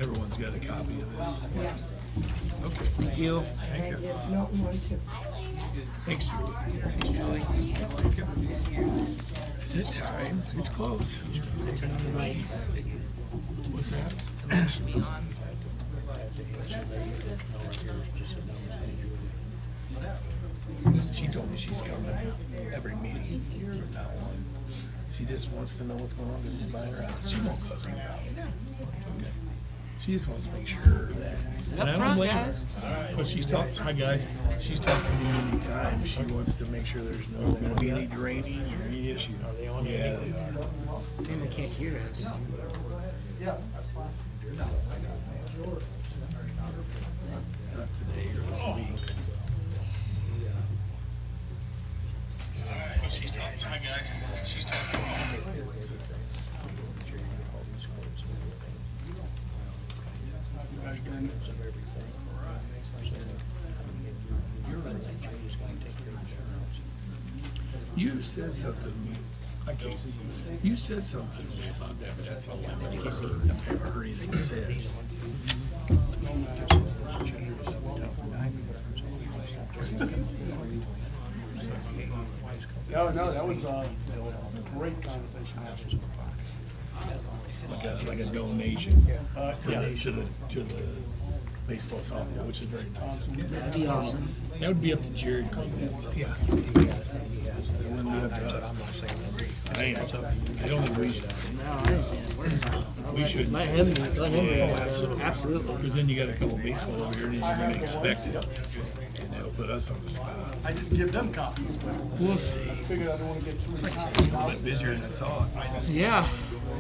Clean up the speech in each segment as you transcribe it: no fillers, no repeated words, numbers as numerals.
Everyone's got a copy of this. Okay. Thank you. Thank you. No, one, two. Thanks, Julie. Is it time? It's close. What's that? She told me she's coming every meeting from now on. She just wants to know what's going on and buy her out. She won't cause any problems. Okay. She just wants to make sure that. And I don't front, blame her. guys. But she's talked. Hi guys. She's talked to me many times. She wants to make sure there's no going to be any draining or any issue. Are they on? Yeah, they are. Saying they can't hear us. Not today or this week. But she's talking. Hi guys. She's talking. You said something to me. I can't see you. You said something to me about that, but that's all I never heard. I've never heard anything since. No, that was a great conversation. Like a donation Yeah. to the baseball softball, which is very nice. That'd be awesome. That would be up to Jared to make that. Yeah. It wouldn't be up to us. I don't think we should say No, I didn't say a word. We should. Let him bring Yeah, it. Absolutely. because then you got a couple baseball over here, and you're going to expect it, and that'll put us on the spot. I didn't give them copies, but We'll see. figured I didn't want to get too many It's copies a out. little bit busier than I thought. Yeah.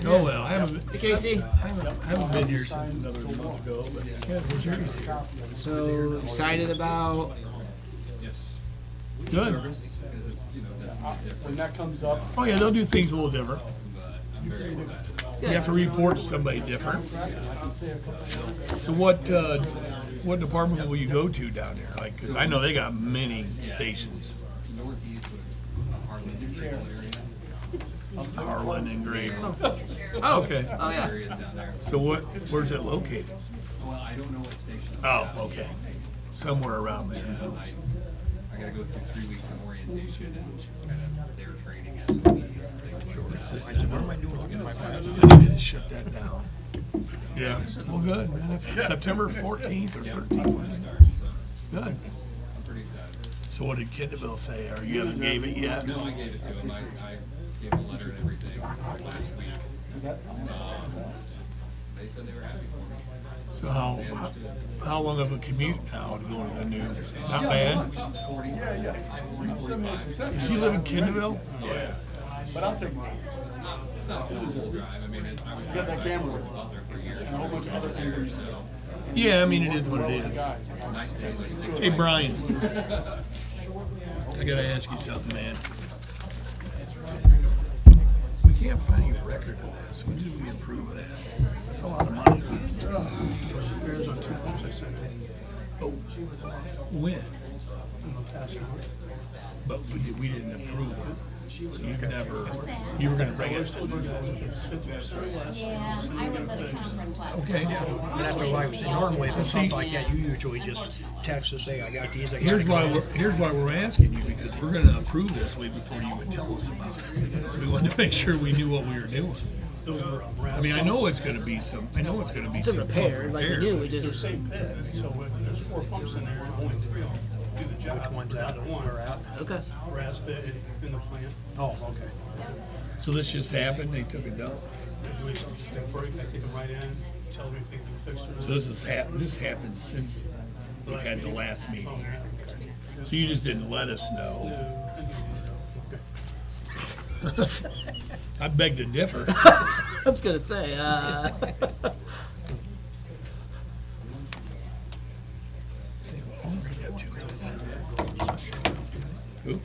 Oh well, I haven't. Hey, Casey. I haven't been here since another month ago, but yeah, where's yours here? So excited about. Good. When that comes up, Oh yeah, they'll do things a little different. You have to report to somebody different. So what department will you go to down there? Like, 'cause I know they got many stations. Harlan and Grable. Okay. Oh yeah. So where's it located? Well, I don't know what station. Oh, okay. Somewhere around there. I gotta go through 3 weeks of orientation and kind of their training SOPs and things. What am I doing? I need to shut that down. Yeah. Well, good, man. It's September 14th or 13th. Good. I'm pretty excited. So what did Kendall say? Or you haven't gave it yet? No, I gave it to him. I gave him a letter and everything last week. They said they were happy for me. So how long of a commute now to go to the new? Not bad. 40. Did you live in Kendall? but I'll take mine. Not a full drive. I mean, I was You got that camera with you. out there for years. And a whole bunch of other things. So Yeah, I mean it is what it is. nice days. Hey Brian, I gotta ask you something, man. We can't find any record of this. When did we approve that? That's a lot of money. There's on 2 phones I sent in Oh, when? the past month. But we didn't approve it. So you were gonna bring it. Yeah, I was at a conference last Okay. And that's why normally if it's something like that, you usually just text us, say, I got these, I got Here's why we're asking you, because we're gonna approve this way before you would tell us about it. So we wanted to make sure we knew what we were doing. Those were I mean, I know it's gonna be some It's a repair, like we do. We just. same pit, so there's 4 pumps in there, only 3 of them do the job. Which one's out of One. or out? Okay. Brass pit in the plant. Oh, okay. So this just happened, they took it down. They break, I take them right in, tell them if they can be fixed or So not. this happened since we had the last meeting. So you just didn't let us know. I beg to differ. I was gonna say. Who?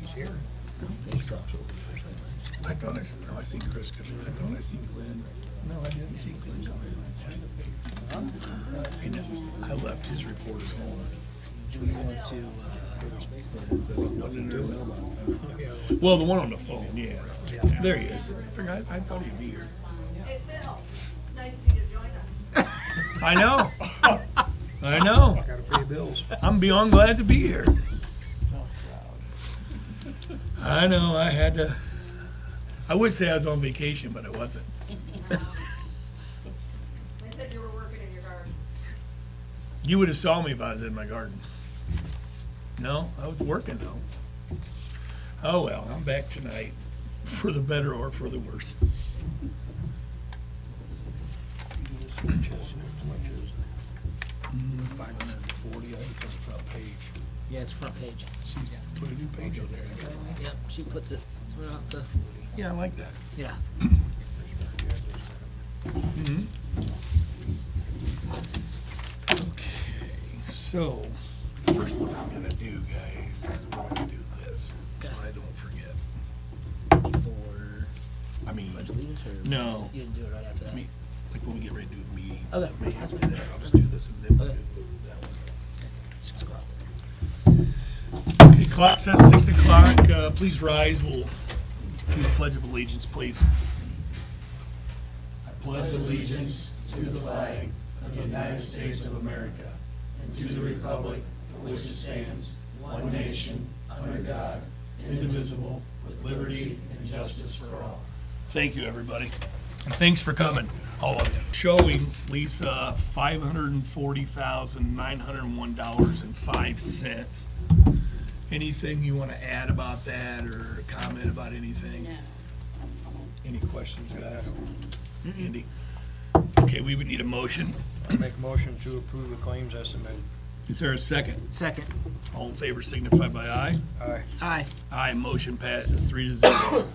He's here. I thought I seen Chris come in. I thought I seen Glenn. No, I didn't see Glenn come in. I left his report at home. Do we want to Well, the one on the phone, yeah. There he is. I thought he'd be here. Hey Phil, nice of you to join us. I know. I know. Gotta pay bills. I'm beyond glad to be here. I know, I had to, I would say I was on vacation, but I wasn't. They said you were working in your garden. You would have saw me if I was in my garden. No, I was working though. Oh well, I'm back tonight, for the better or for the worse. $540, I think it's on the front page. Yeah, it's front page. She put a new page on there. Yep, she puts it throughout the, Yeah, I like that. yeah. Okay, so, first what I'm gonna do, guys, is we're gonna do this, so I don't forget. For I mean, Pledge of Allegiance or? no, You didn't do it right after I that? mean, like when we get ready to do the meeting. Okay, May that's have fine. minutes, I'll just do this and then we'll Okay. do that one. 6 o'clock. Okay, clock says 6 o'clock, please rise, we'll do the Pledge of Allegiance, please. I pledge allegiance to the flag of the United States of America and to the republic for which it stands, one nation, under God, indivisible, with liberty and justice for all. Thank you, everybody, and thanks for coming, all of you. Showing Lisa $540,901.05. Anything you want to add about that or comment about anything? Any questions, guys? Andy? Okay, we would need a motion. I make a motion to approve the claims as submitted. Is there a second? Second. All in favor signify by aye. Aye. Aye. Aye, motion passes 3-0.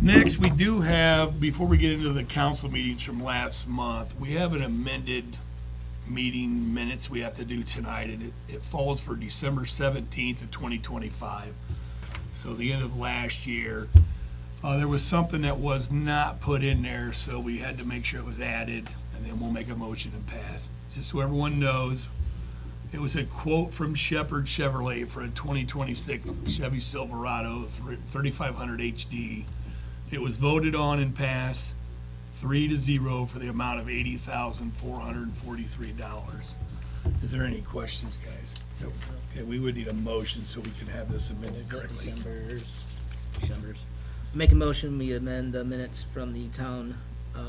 Next, we do have, before we get into the council meetings from last month, we have an amended meeting minutes we have to do tonight, and it falls for December 17th of 2025. So the end of last year. There was something that was not put in there, so we had to make sure it was added, and then we'll make a motion and pass. Just so everyone knows, it was a quote from Shepherd Chevrolet for a 2026 Chevy Silverado 3500 HD. It was voted on and passed 3-0 for the amount of $80,443. Is there any questions, guys? Nope. Okay, we would need a motion so we can have this amended correctly. December's. Make a motion, we amend the minutes from the town,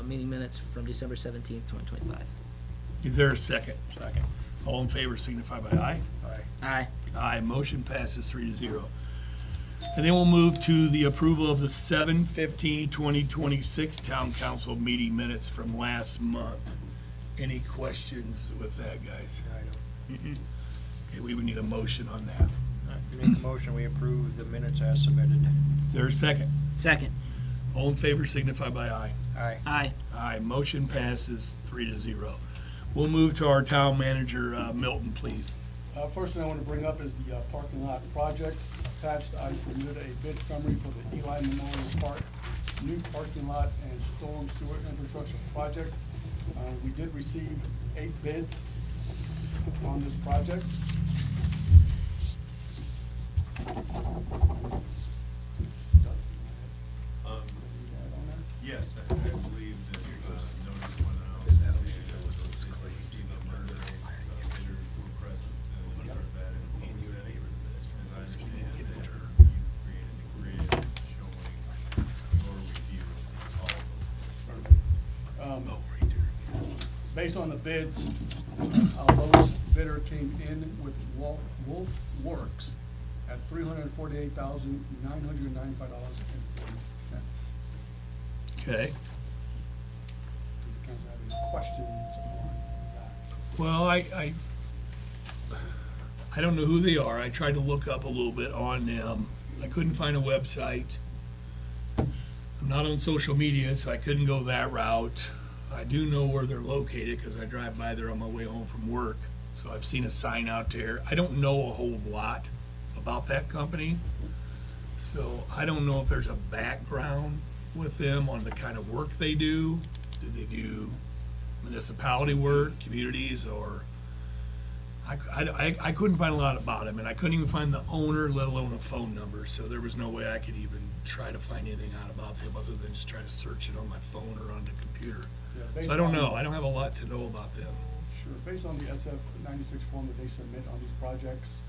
meeting minutes from December 17th, 2025. Is there a second? Second. All in favor signify by aye. Aye. Aye. Aye, motion passes 3-0. And then we'll move to the approval of the 7/15/2026 Town Council meeting minutes from last month. Any questions with that, guys? I don't. Okay, we would need a motion on that. I make a motion, we approve the minutes as submitted. Is there a second? Second. All in favor signify by aye. Aye. Aye. Aye, motion passes 3-0. We'll move to our town manager, Milton, please. First thing I want to bring up is the parking lot project. Attached, I submitted a bid summary for the Eli Memorial Park new parking lot and storm sewer infrastructure project. We did receive 8 bids on this project. Yes, I believe that notice went out. Bidders were present, and heard that, and as I understand it, you created a grid showing your review of all of them. Based on the bids, our lowest bidder came in with Wolf Works at $348,995.40. Okay. Do you guys have any questions on that? Well, I don't know who they are. I tried to look up a little bit on them. I couldn't find a website. I'm not on social media, so I couldn't go that route. I do know where they're located because I drive by there on my way home from work. So I've seen a sign out there. I don't know a whole lot about that company. So I don't know if there's a background with them on the kind of work they do. Do they do municipality work, communities, or I couldn't find a lot about him, and I couldn't even find the owner, let alone a phone number, so there was no way I could even try to find anything out about him other than just try to search it on my phone or on the computer. Yeah, based So I don't on- know, I don't have a lot to know about them. Sure, based on the SF 96 form that they submit on these projects,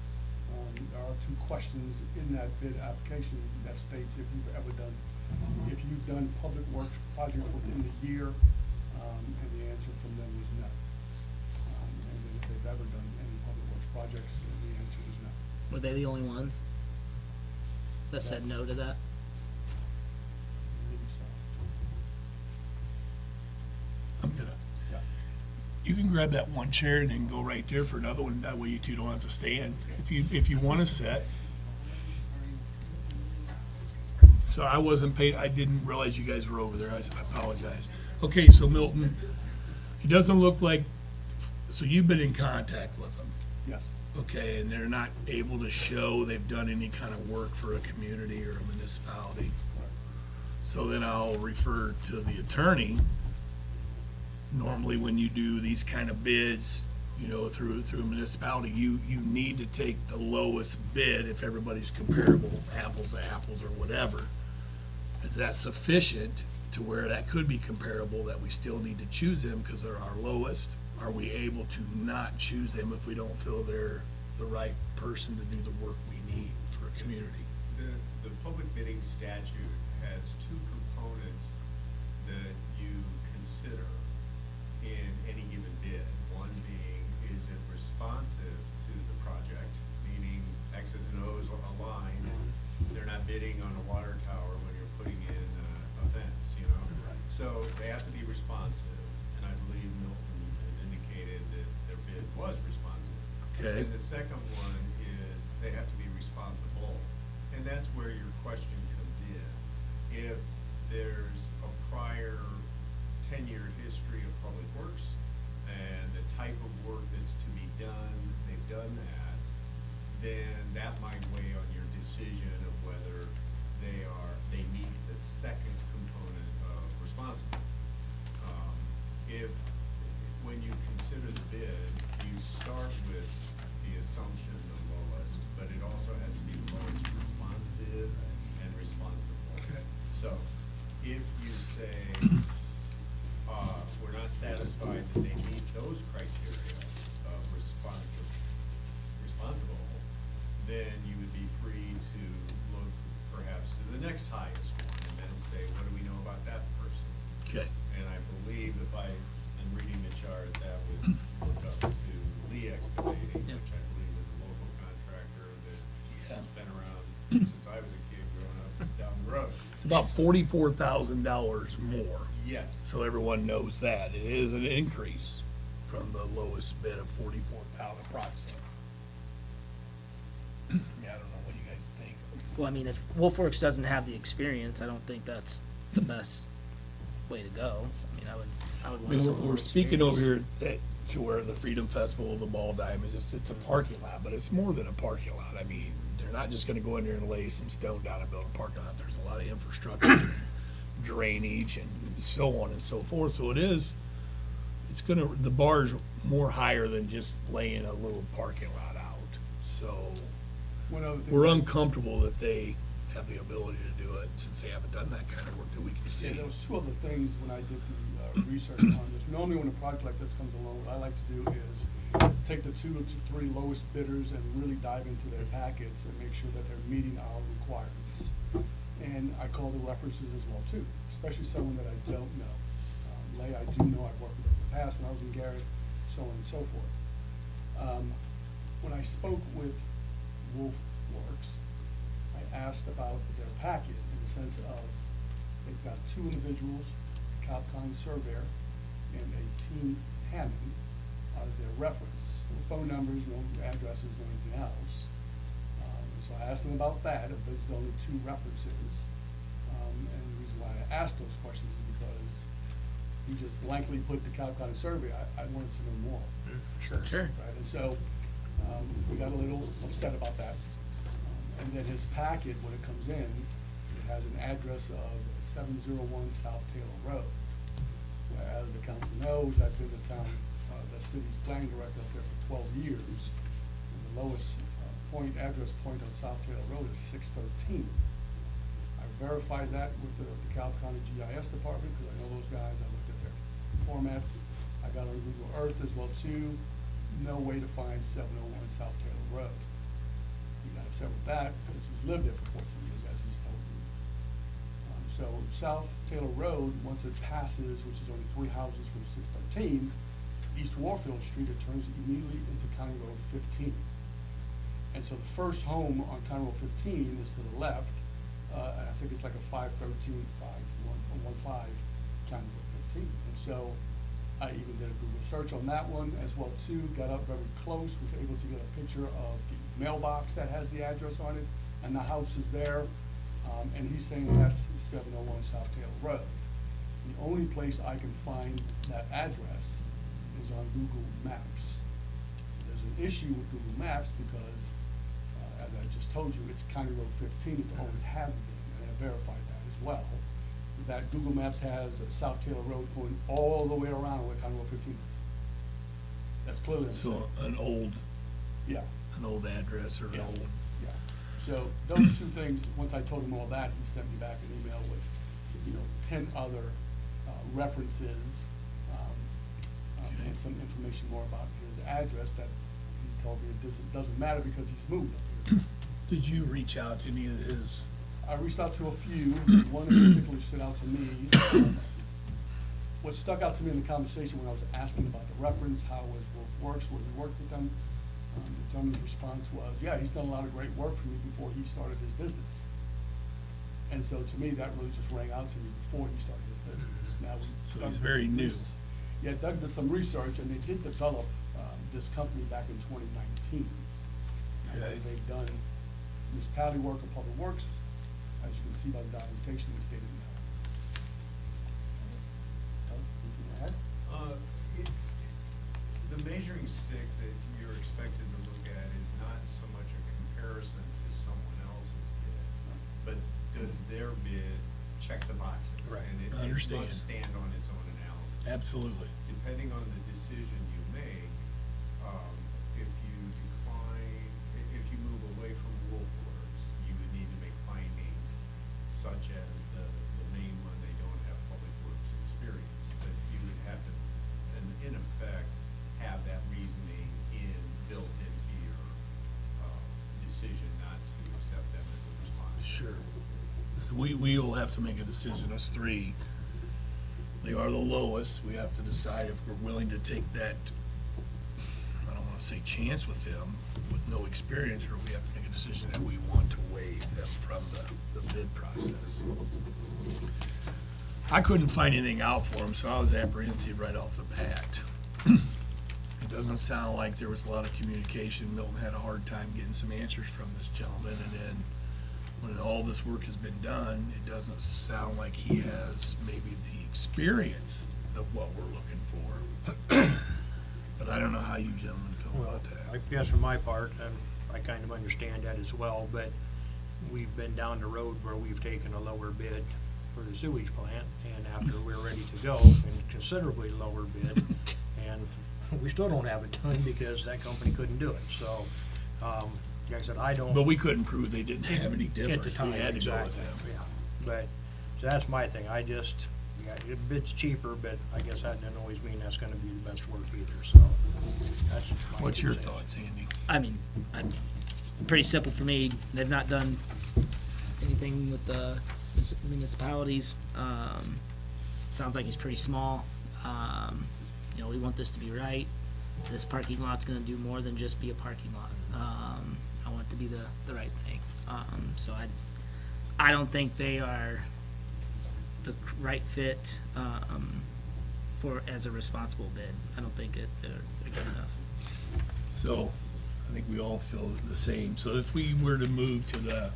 there are 2 questions in that bid application that states if you've done public works projects within the year, and the answer from them was no. And then if they've ever done any public works projects, and the answer is no. Were they the only ones that said no to that? I believe so. I'm gonna, Yeah. you can grab that one chair and then go right there for another one, that way you two don't have to stand, if you wanna sit. So I wasn't paid, I didn't realize you guys were over there, I apologize. Okay, so Milton, it doesn't look like, so you've been in contact with them, Yes. okay, and they're not able to show they've done any kind of work for a community or a municipality. So then I'll refer to the attorney. Normally, when you do these kind of bids, you know, through a municipality, you need to take the lowest bid if everybody's comparable, apples to apples or whatever. Is that sufficient to where that could be comparable, that we still need to choose them because they're our lowest? Are we able to not choose them if we don't feel they're the right person to do the work we need for a community? The public bidding statute has 2 components that you consider in any given bid. One being, is it responsive to the project, meaning X's and O's align. They're not bidding on a water tower when you're putting in a fence, you know? So they have to be responsive, and I believe Milton has indicated that their bid was responsive. Okay. And the second one is they have to be responsible, and that's where your question comes in. If there's a prior 10-year history of public works and the type of work that's to be done, they've done that, then that might weigh on your decision of whether they meet the second component of responsible. When you consider the bid, you start with the assumption the lowest, but it also has to be the most responsive and responsible. Okay. So, if you say, we're not satisfied that they meet those criteria of responsible, then you would be free to look perhaps to the next highest one and then say, what do we know about that person? Okay. And I believe if I am reading the chart, that would look up to Lee Excavating, Yep. which I believe is a local contractor that Yeah. has been around since I was a kid growing up down the road. It's about $44,000 more. Yes. So everyone knows that. It is an increase from the lowest bid of 44,000 approximately. I mean, I don't know what you guys think. Well, I mean, if Wolfworks doesn't have the experience, I don't think that's the best way to go. I mean, I would I want mean, someone we're more speaking over experienced. here to where the Freedom Festival, the Ball Diamonds, it's a parking lot, but it's more than a parking lot. I mean, they're not just gonna go in there and lay some stone down and build a parking lot. There's a lot of infrastructure, drainage, and so on and so forth. So the bar's more higher than just laying a little parking lot out. So One other thing. we're uncomfortable that they have the ability to do it, since they haven't done that kind of work that we can Yeah, see. there was 2 other things when I did the research on this. Normally, when a project like this comes along, what I like to do is take the 2 to 3 lowest bidders and really dive into their packets and make sure that they're meeting our requirements. And I call the references as well too, especially someone that I don't know. Lay, I do know, I've worked with them in the past when I was in Gary, so on and so forth. When I spoke with Wolf Works, I asked about their packet in the sense of, they've got 2 individuals, a Capcom surveyor and a Team Hammond as their reference. No phone numbers, no addresses, no anything else. So I asked them about that, if those are the only 2 references. And the reason why I asked those questions is because he just blankly put the Capcom survey. I wanted to know more. Sure. Right, and so, we got a little upset about that. And then his packet, when it comes in, it has an address of 701 South Taylor Road. Whereas the council knows, I've been to town, the city's planning director up there for 12 years. And the lowest address point on South Taylor Road is 613. I verified that with the DeKalb County GIS department, because I know those guys, I looked at their format. I got on Google Earth as well too, no way to find 701 South Taylor Road. He got upset with that because he's lived there for 14 years, as he's told me. So South Taylor Road, once it passes, which is only 3 houses from 613, East Warfield Street, it turns immediately into County Road 15. And so the first home on County Road 15 is to the left, and I think it's like a 513, 5115 County Road 15. And so I even did a Google search on that one as well too, got up very close, was able to get a picture of the mailbox that has the address on it, and the house is there. And he's saying that's 701 South Taylor Road. The only place I can find that address is on Google Maps. There's an issue with Google Maps because, as I just told you, it's County Road 15, it always has been, and I verified that as well. That Google Maps has South Taylor Road going all the way around where County Road 15 is. That's clearly. So an old address or an Yeah. old. Yeah, so those two things, once I told him all that, he sent me back an email with, 10 other references, and some information more about his address that he told me it doesn't matter because he's moved up here. Did you reach out to any of his? I reached out to a few, one in particular stood out to me. What stuck out to me in the conversation when I was asking about the reference, how his Wolf works, where he worked with them, the gentleman's response was, yeah, he's done a lot of great work for me before he started his business. And so to me, that really just rang out to me before he started his business. Now, So Doug he's did very some new. Yeah, Doug did some research, and they did develop this company back in 2019. And Okay. they've done municipality work and public works, as you can see by the documentation they stated in that. Doug, anything to add? The measuring stick that you're expected to look at is not so much a comparison to someone else's bid, but does their bid check the boxes? Right. And it I understand. must stand on its own analysis. Absolutely. Depending on the decision you make, if you decline, if you move away from Wolfworks, you would need to make findings such as the main one, they don't have public works experience. But you would have to, in effect, have that reasoning built into your decision not to accept them as a response. Sure. So we will have to make a decision, us three. They are the lowest. We have to decide if we're willing to take that, I don't wanna say chance with them, with no experience, or we have to make a decision that we want to waive them from the bid process. I couldn't find anything out for them, so I was apprehensive right off the bat. It doesn't sound like there was a lot of communication. Milton had a hard time getting some answers from this gentleman, and then when all this work has been done, it doesn't sound like he has maybe the experience of what we're looking for. But I don't know how you gentlemen feel Well, about that. I guess for my part, I kind of understand that as well, but we've been down the road where we've taken a lower bid for the sewage plant, and after we're ready to go, and considerably lower bid, and we still don't have it done because that company couldn't do it, so, like I said, I don't. But we couldn't prove they didn't have any At the difference. time, We had to go with exactly, them. yeah, but, so that's my thing, a bit's cheaper, but I guess that doesn't always mean that's gonna be the best work either, so, that's my What's your 2 cents. thoughts, Andy? I mean, pretty simple for me. They've not done anything with the municipalities. Sounds like he's pretty small. We want this to be right. This parking lot's gonna do more than just be a parking lot. I want it to be the right thing. So I don't think they are the right fit, as a responsible bid. I don't think they're good enough. So, I think we all feel the same. So if we were to move to the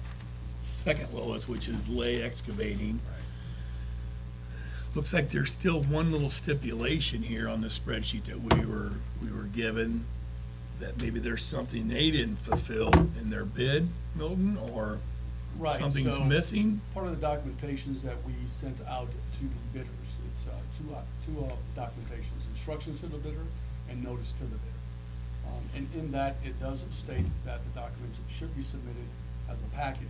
second lowest, which is Lay Excavating, looks like there's still one little stipulation here on the spreadsheet that we were given, that maybe there's something they didn't fulfill in their bid, Milton, or Right, something's so missing? Part of the documentations that we sent out to the bidders, it's two documentations, instructions to the bidder and notice to the bidder. And in that, it does state that the documents should be submitted as a packet.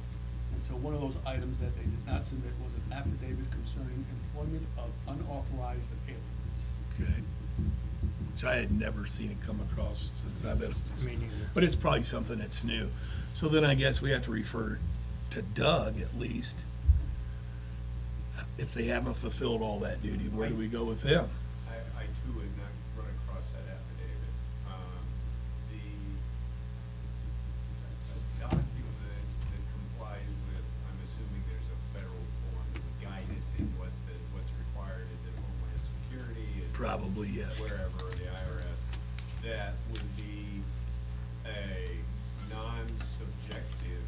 And so one of those items that they did not submit was an affidavit concerning employment of unauthorized aliens. Okay. Which I had never seen it come across since I've been. Me neither. But it's probably something that's new. So then I guess we have to refer to Doug at least. If they haven't fulfilled all that duty, where do we go with them? I too had not run across that affidavit. The document that complies with, I'm assuming there's a federal form that would guide us in what's required, is it Homeland Security? Is it Probably, yes. Wherever, the IRS, that would be a non-subjective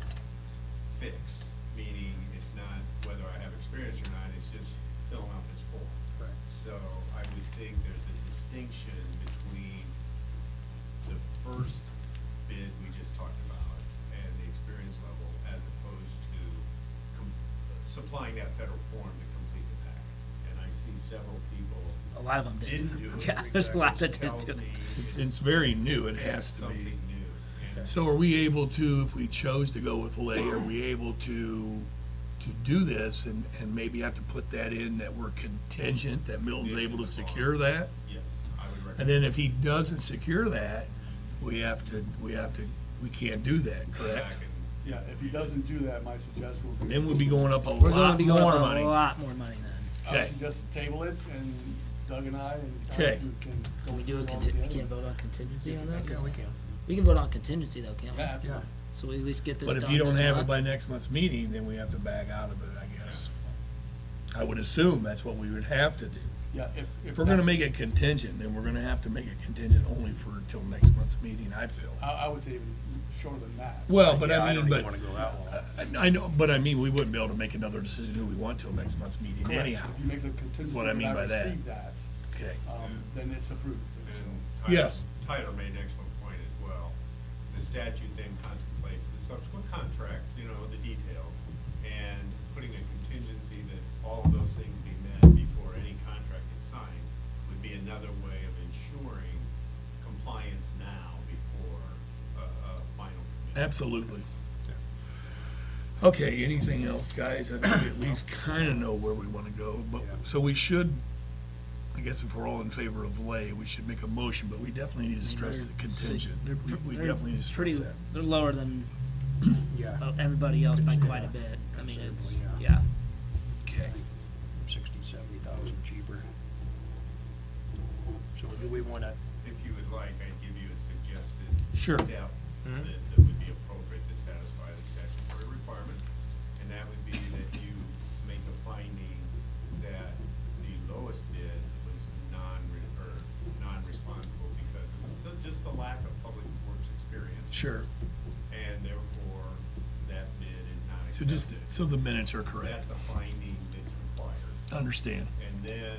fix, meaning it's not whether I have experience or not, it's just filling out this form. Correct. So I would think there's a distinction between the first bid we just talked about and the experience level as opposed to supplying that federal form to complete the packet. And I see several people A lot of them didn't do it. Yeah, there's a lot that which didn't tells do it. me It's very new, it has to something be. new. And So are we able to, if we chose to go with Lay, are we able to do this and maybe have to put that in that we're contingent, that Milton's able to secure that? Yes, I would recommend. And then if he doesn't secure that, we can't do that, Go correct? back and- Yeah, if he doesn't do that, my suggestion would be. Then we'll be going up a We're gonna lot be going more up money. a lot more money then. I would Okay. suggest table it, and Doug and I and Okay. Tom, you can go Can we do through a it all we together. can't vote on contingency on that? Yeah, we can. We can vote on contingency though, can't we? Yeah, absolutely. So we at least get this But done if you don't this have it month? by next month's meeting, then we have to back out of it, I guess. I would assume that's what we would have to do. Yeah, If we're gonna make it contingent, then we're gonna have to make it contingent only for till next month's meeting, I feel. I would say even shorter than that. Well, but Yeah, I don't mean, even but, wanna go that long. I know, but I mean, we wouldn't be able to make another decision who we want till next month's meeting Correct. anyhow. If you make the contingency what I that mean I by that. receive that, Okay, then it's approved. So- And Tyler- Yes. Tyler made an excellent point as well. The statute then contemplates the subsequent contract, the details, and putting a contingency that all of those things be met before any contract gets signed would be another way of ensuring compliance now before a final commitment. absolutely. Okay, anything else, guys? I think we at least kinda know where we wanna go, but, Yeah. so we should, I guess if we're all in favor of Lay, we should make a motion, but we definitely need to stress the contingent. We definitely need to stress that. They're lower than Yeah, everybody else by quite a bit. I mean, it's, Certainly, yeah. Okay. 60,000-70,000 cheaper. So do we wanna, If you would like, I'd give you a suggested Sure. step Mhm. that would be appropriate to satisfy the statutory requirement. And that would be that you make a finding that the lowest bid was non-responsible because of just the lack of public works experience. Sure. And therefore, that bid is not So accepted. so the minutes are correct. That's a finding that's required. Understand. And then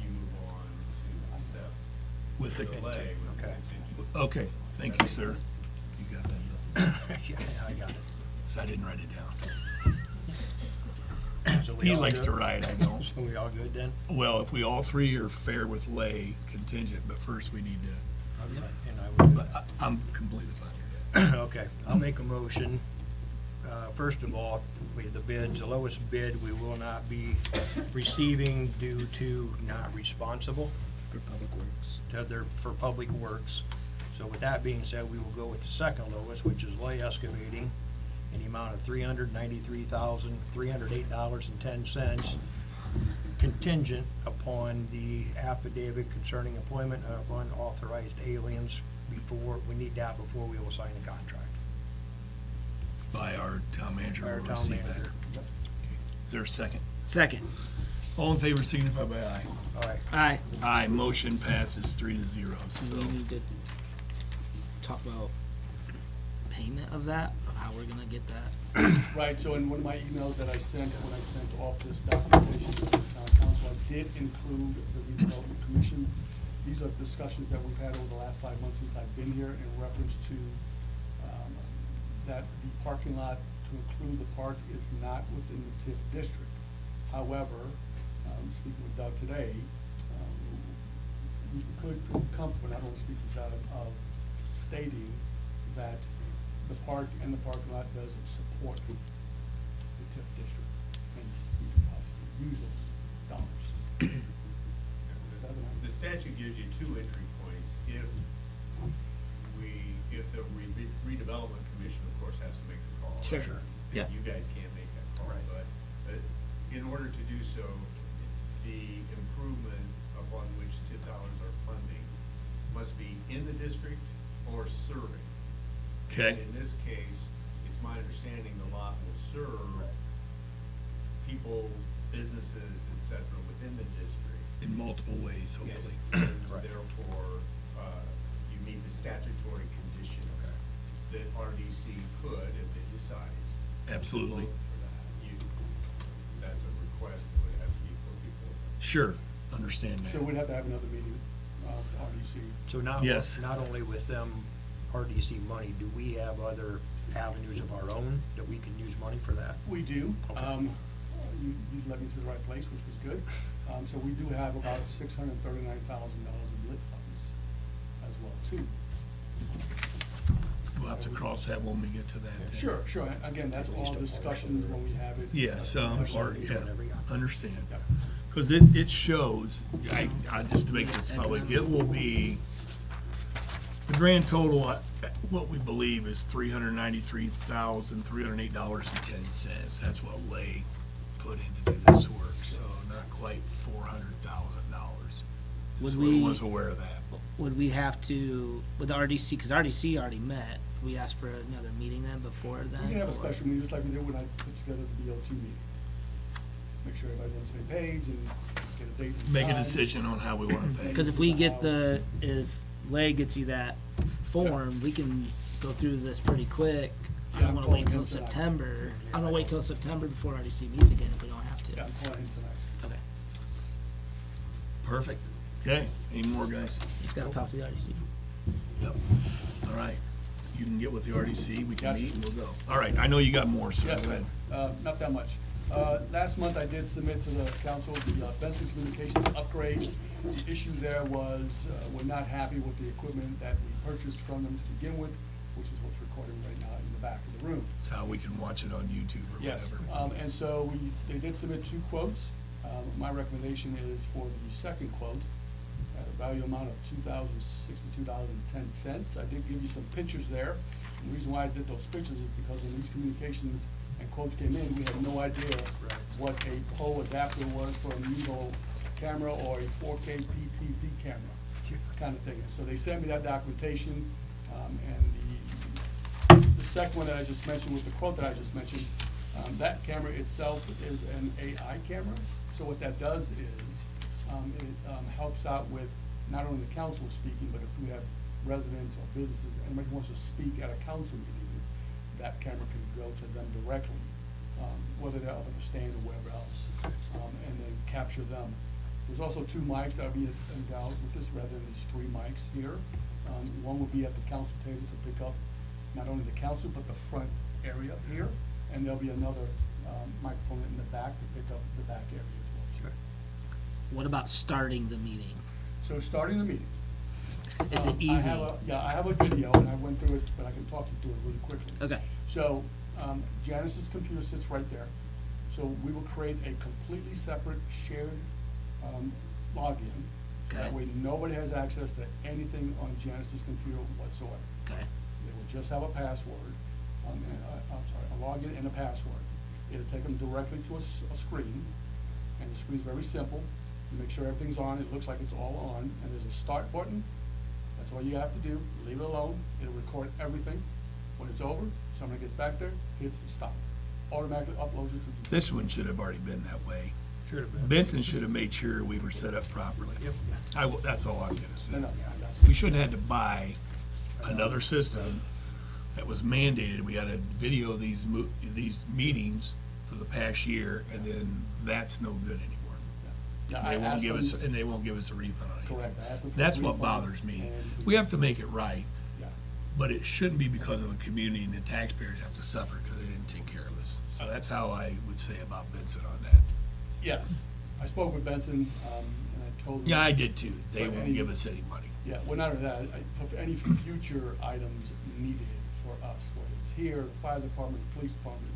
you move on to accept. With the, delay with Okay. contingency. okay, thank you, sir. You got that, Bill. yeah, I got it. So I didn't write it down. So we He all likes good? to write, I don't. So we all good then? Well, if we all three are fair with Lay contingent, but first we need to, And I would, but I'm completely fine with that. okay, I'll make a motion. First of all, the lowest bid we will not be receiving due to not responsible For public works. for public works. So with that being said, we will go with the second lowest, which is Lay Excavating, in the amount of $393,308.10, contingent upon the affidavit concerning employment of unauthorized aliens we need that before we will sign the contract. By our town manager. By our will town receive that. manager. Is there a second? Second. All in favor signify by aye. All right. Aye. Aye, motion passes 3-0, Do so. we need to talk about payment of that, of how we're gonna get that? Right, so in one of my emails that I sent, when I sent off this documentation to the town council, I did include the redevelopment commission. These are discussions that we've had over the last 5 months since I've been here in reference to that the parking lot to include the park is not within the TIF district. However, speaking with Doug today, we could feel comfortable, and I don't want to speak for Doug, of stating that the park and the parking lot does support the TIF district, hence we can possibly use those dollars. The statute gives you two entry points if the redevelopment commission, of course, has to make the call. Sure. And Yeah. You guys can't make that call, Right. but in order to do so, the improvement upon which TIF dollars are funding must be in the district or serving. Okay. And in this case, it's my understanding the lot will serve people, businesses, et cetera, within the district. In multiple ways, Yes, hopefully. and therefore, you meet the statutory conditions that RDC could, if it decides. Absolutely. vote for that. That's a request that would have to be put before. Sure, understand So that. we'd have to have another meeting, with RDC. So not, Yes. not only with them RDC money, do we have other avenues of our own that we can use money for that? We do. Okay. You led me to the right place, which was good. So we do have about $639,000 in lit funds as well, too. We'll have to cross that when we get to that. then. Sure, sure. Again, that's all discussions when we have it. Yes, or, yeah, understand. Yep. Because it shows, just to make this public, it will be, the grand total, what we believe is $393,308.10. That's what Lay put in to do this work, so not quite $400,000. Would So we- I was aware of that. Would we have to, with the RDC, because RDC already met, we asked for another meeting then before then? We can have a or- special meeting, just like we did when I put together the DOT meeting. Make sure everybody's on the same page and get a date and Make a time. decision on how we want to pay. Because if we get if Lay gets you that form, we can go through this pretty quick. I Yeah, don't I'm wanna wait calling till him tonight. September. I don't wanna wait till September before RDC meets again if we don't have to. Yeah, I'm calling him tonight. Okay, Perfect. Okay, any more, guys? just gotta talk to the RDC. Yep. All right. You can get with the RDC, we can Yes. meet and we'll go. All right, I know you got more, so Yes, go ahead. not that much. Last month, I did submit to the council the Benson Communications upgrade. The issue there was, we're not happy with the equipment that we purchased from them to begin with, which is what's recording right now in the back of the room. It's how we can watch it on YouTube or Yes, whatever. and so they did submit two quotes. My recommendation is for the second quote, at a value amount of $2,062.10. I did give you some pictures there. And the reason why I did those pictures is because when these communications and quotes came in, we had no idea what a PO adapter was for a Mego camera or a 4K PTZ camera, kind of thing. So they sent me that documentation, and the second one that I just mentioned was the quote that I just mentioned. That camera itself is an AI camera. So what that does is, it helps out with not only the council speaking, but if we have residents or businesses, anybody who wants to speak at a council meeting, that camera can go to them directly, whether they're up on the stand or wherever else, and then capture them. There's also two mics that will be endowed with this rather than these three mics here. One will be at the council table to pick up not only the council, but the front area here, and there'll be another microphone in the back to pick up the back area as well. too. What about starting the meeting? So starting the meeting. Is it I easy? have I have a video, and I went through it, but I can talk you through it really quickly. Okay, So, Janice's computer sits right there. So we will create a completely separate shared login. Okay. That way, nobody has access to anything on Janice's computer whatsoever. okay, They will just have a password, a login and a password. It'll take them directly to a screen, and the screen's very simple. You make sure everything's on, it looks like it's all on, and there's a start button. That's all you have to do, leave it alone, it'll record everything. When it's over, somebody gets back there, hits stop, automatically uploads it to the. This one should have already been that way. Should have been. Benson should have made sure we were set up properly. Yep. That's all I'm gonna say. No, yeah, I got you. We shouldn't have had to buy another system that was mandated. We had to video these meetings for the past year, and then that's no good anymore. Yeah, And I they won't asked give us, them- and they won't give us a refund on anything. Correct, I asked them for a That's what refund, bothers me. and- We have to make it right, Yeah. but it shouldn't be because of a community and the taxpayers have to suffer because they didn't take care of us. So that's how I would say about Vincent on that. Yes, I spoke with Benson, and I told them. Yeah, I did too. They But won't any- give us any money. Yeah, well, not only that, for any future items needed for us, whether it's here, the fire department, the police department,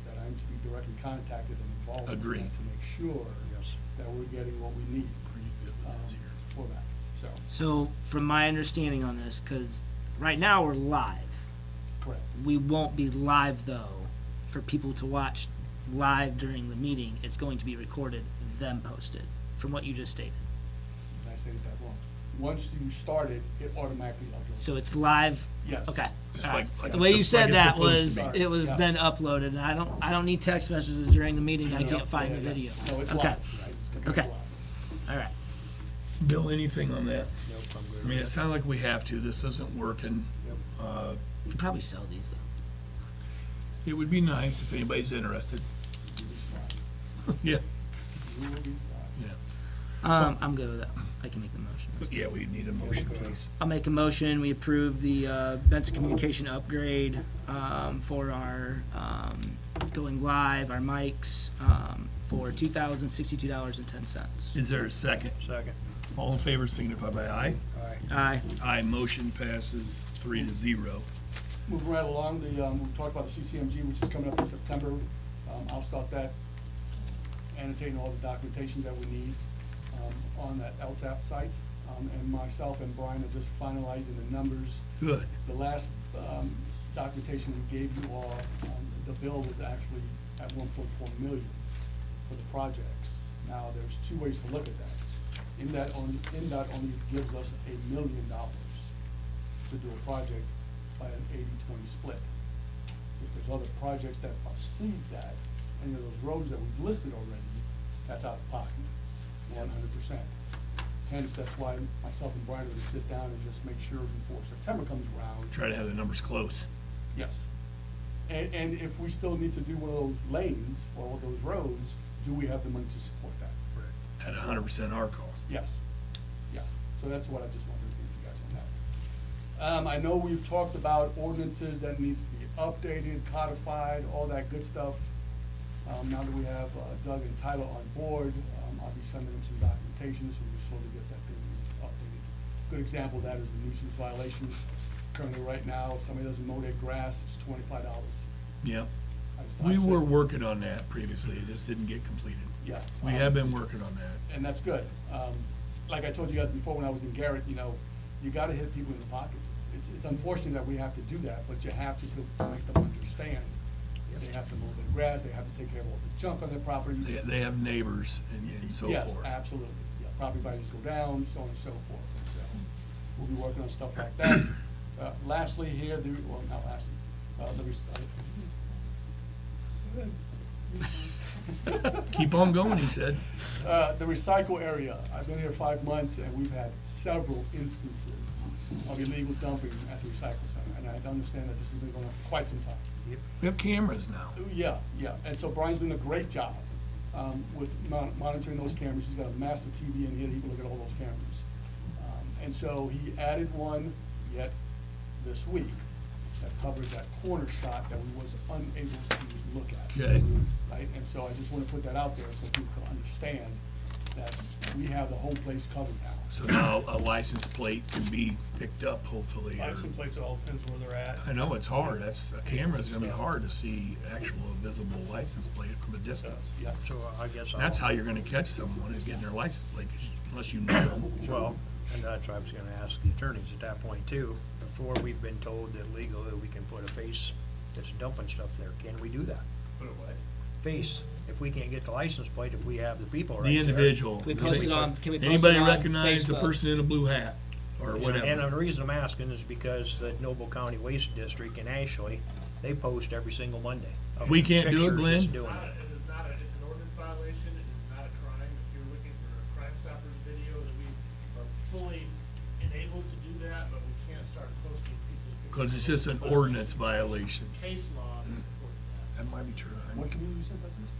that I'm to be directly contacted and involved in Agreed. that to make sure Yes. that we're getting what we need Pretty good with this here. for that, so, So, from my understanding on this, because right now we're live, correct. we won't be live though for people to watch live during the meeting. It's going to be recorded, then posted, from what you just stated. Did I say that wrong? Once you start it, it automatically uploads. So it's live. Yes. Okay. Just All right. like The way you it's said like that it's supposed was to be. it was Yeah. then uploaded, and I don't need text messages during the meeting. I Yeah, can't find yeah, the yeah. video. No, it's Okay. live, right? It's completely Okay. live. All right. Bill, anything on that? Nope, I'm good I mean, it with sounds like we have to. This isn't working. You could probably sell these though. It would be nice if anybody's interested. You'll be surprised. Yeah. You will be surprised. Yeah. I'm good with that. I can make the motion. Yeah, we need a motion, please. I'll make a motion. We approve the Benson Communication upgrade for our going live, our mics for $2,062.10. Is there a second? it. Second. All in favor signify by aye. Aye. Aye. Aye, motion passes 3-0. Moving right along, we talked about the CCMG, which is coming up in September. I'll start that, annotating all the documentation that we need on that LTAP site. And myself and Brian are just finalizing the numbers. Good. The last documentation we gave you all, the bill was actually at 1.4 million for the projects. Now, there's two ways to look at that. NDOT only gives us $1 million to do a project by an 80-20 split. If there's other projects that exceeds that, any of those roads that we've listed already, that's out of pocket, 100%. Hence, that's why myself and Brian are gonna sit down and just make sure before September comes around. Try to have the numbers close. Yes. And if we still need to do one of those lanes or those roads, do we have the money to support that? At 100% our cost. Yes. Yeah. So that's what I just wanted to give you guys on that. I know we've talked about ordinances that needs to be updated, codified, all that good stuff. Now that we have Doug and Tyler on board, I'll be sending them some documentation so we can slowly get that things updated. Good example of that is the nuisance violations. Currently, right now, if somebody doesn't mow their grass, it's $25. Yeah. I We said- were working on that previously. It just didn't get completed. Yeah. We have been working on that. And that's good. Like I told you guys before when I was in Garrett, you know, you gotta hit people in the pockets. It's unfortunate that we have to do that, but you have to make them understand. They have to mow their grass, they have to take care of all the junk on their properties. They have neighbors and so Yes, forth. absolutely. Yeah, property values go down, so on and so forth. And so we'll be working on stuff like that. Lastly here, well, not lastly, Keep on going, he said. the recycle area. I've been here 5 months and we've had several instances of illegal dumping at the recycle center. And I understand that this has been going on for quite some time. We have cameras now. Yeah, yeah, and so Brian's doing a great job with monitoring those cameras. He's got a massive TV in here, he can look at all those cameras. And so he added one yet this week that covers that corner shot that we was unable to look at. Okay. Right, and so I just wanna put that out there so people can understand that we have the whole place covered now. So now a license plate can be picked up hopefully. or- License plates, it all depends where they're at. I know it's hard. A camera's gonna be hard to see actual visible license plate from a distance. Yeah, So I guess I'll. That's how you're gonna catch someone is getting their license plate, 'cause unless you know them. Well, and that's what I was gonna ask the attorneys at that point too. Before, we've been told that legally we can put a face that's dumping stuff there. Can we do that? Put it what? Face, if we can't get the license plate, if we have the people right there. The individual. Can we post it on? Can we post it Anybody on recognize the Facebook? person in a blue hat or And whatever? the reason I'm asking is because the Noble County Waste District in Ashley, they post every single Monday. of We can't do it, pictures Glenn? that's doing It it. is not, it's an ordinance violation, it is not a crime. If you're looking for a Crime Stoppers video, that we are fully enabled to do that, but we can't start posting people's pictures. Cause it's just an ordinance violation. Case law that supports that. That might be true. what community center is this?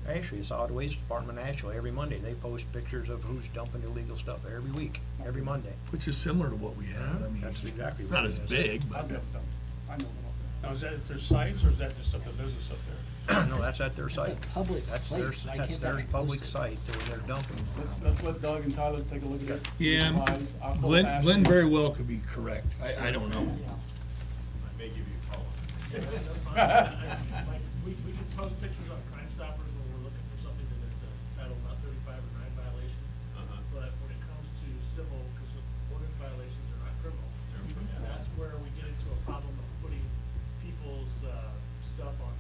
Actually, it's Solid Waste Department in Ashley. Every Monday, they post pictures of who's dumping illegal stuff every week, every Monday. Which is similar to what we have. I mean, That's exactly it's what not it as is. big, I've but never done, I know them up there. Now, is that at their sites, or is that just at the business up there? No, that's at their That's site. a public That's place. their, Why that's can't their that be public posted? site that they're dumping. Let's let Doug and Tyler take a look at it. Yeah, Revise. I'll call Glenn, Ashley. Glenn very well could be correct. I don't know. I may give you a call. That's fine. Like, we can post pictures on Crime Stoppers when we're looking for something that's a Title about 35 or 9 violation. Uh-huh. But when it comes to civil, because ordinance violations are not criminal. And that's where we get into a problem of putting people's, stuff on,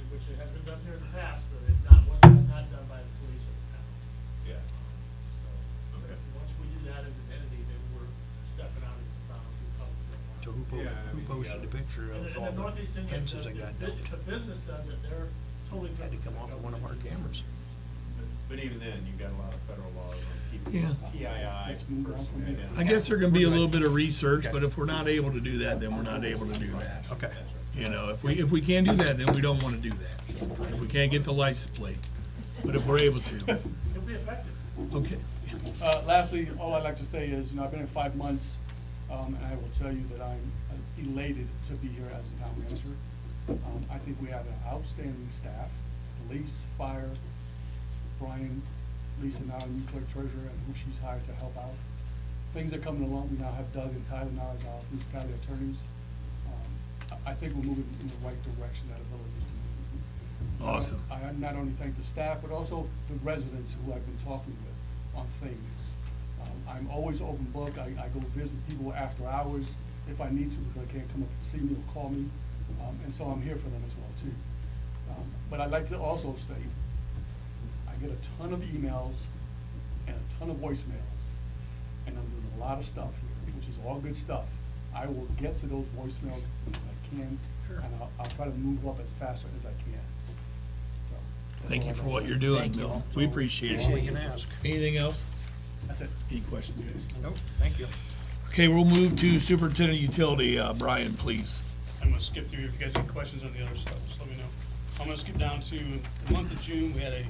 which it has been done here in the past, but it was not done by the police or the town. Yeah. So, Okay. once we do that as an entity, then we're stepping out of some bounds we probably don't want. So Yeah, I who mean, posted the picture And of the all the Northeast Indian, fences that got the dumped? business does it, they're totally. Had to come off of one of our cameras. But even then, you've got a lot of federal laws on keeping Yeah. PII. Let's move on from there. I guess there can be a little bit of research, but if we're not able to do that, then we're not able to do that. Okay. You know, if we can't do that, then we don't wanna do that. If we can't get the license plate, but if we're able to, It'll be effective. okay. Lastly, all I'd like to say is, I've been here 5 months, and I will tell you that I'm elated to be here as a town manager. I think we have an outstanding staff, police, fire, Brian, Lisa now, new clerk treasurer, and who she's hired to help out. Things are coming along. We now have Doug and Tyler now as our municipality attorneys. I think we're moving in the right direction that the village is to move. Awesome. I not only thank the staff, but also the residents who I've been talking with on things. I'm always open book. I go visit people after hours if I need to, because they can't come up and see me or call me. And so I'm here for them as well, too. But I'd like to also state, I get a ton of emails and a ton of voicemails, and I'm doing a lot of stuff here, which is all good stuff. I will get to those voicemails as I can, and I'll try to move up as fast as I can. So. that's Thank all you I'd for like what to you're say. doing, Thank you. Bill. We appreciate All we it. can ask. Anything else? That's it. Any questions, guys? Nope, thank you. Okay, we'll move to Superintendent Utility. Brian, please. I'm gonna skip through, if you guys have questions on the other stuff, just let me know. I'm gonna skip down to the month of June, we had a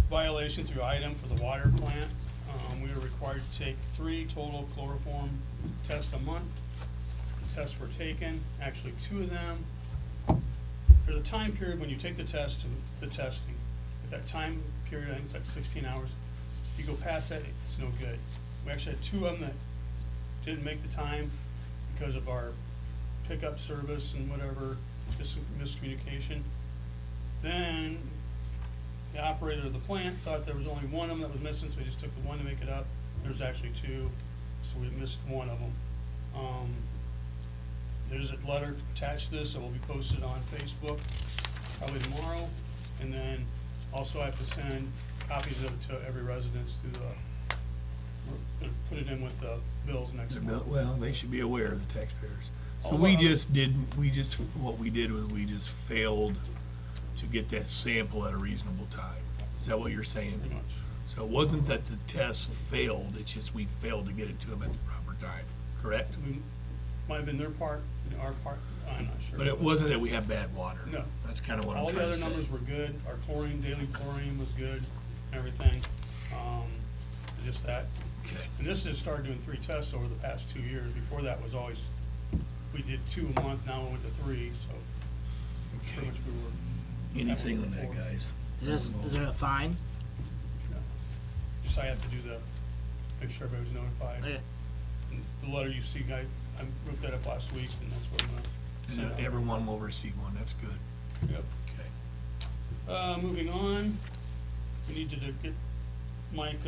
violation through item for the water plant. We were required to take 3 total chloroform tests a month. The tests were taken, actually 2 of them. There's a time period when you take the test to the testing. At that time period, I think it's like 16 hours. If you go past that, it's no good. We actually had 2 of them that didn't make the time because of our pickup service and whatever, just miscommunication. Then the operator of the plant thought there was only one of them that was missing, so he just took the one to make it up. There's actually 2, so we missed one of them. There's a letter attached to this that will be posted on Facebook probably tomorrow. And then also I have to send copies of it to every resident through put it in with the bills next month. Well, they should be aware of the taxpayers. So All we our other- what we did was we just failed to get that sample at a reasonable time. Is that what you're saying? Pretty much. So it wasn't that the test failed, it's just we failed to get it to them at the proper time, correct? We, might have been their part, our part, I'm not sure. But it wasn't that we have bad water. No. That's kind of what I'm All the trying to other say. numbers were good, our chlorine, daily chlorine was good, everything, just that. Okay. And this has started doing 3 tests over the past 2 years, before that was always, we did 2 a month, now we went to 3, so pretty Okay. much we were. Anything on that, guys? Is there a fine? Yeah. Just I have to do make sure everybody's notified. Okay. And the letter you see, I wrote that up last week, and that's what I'm gonna And send out. everyone will receive one, that's good. Yep. Okay. Moving on, we need to get Mike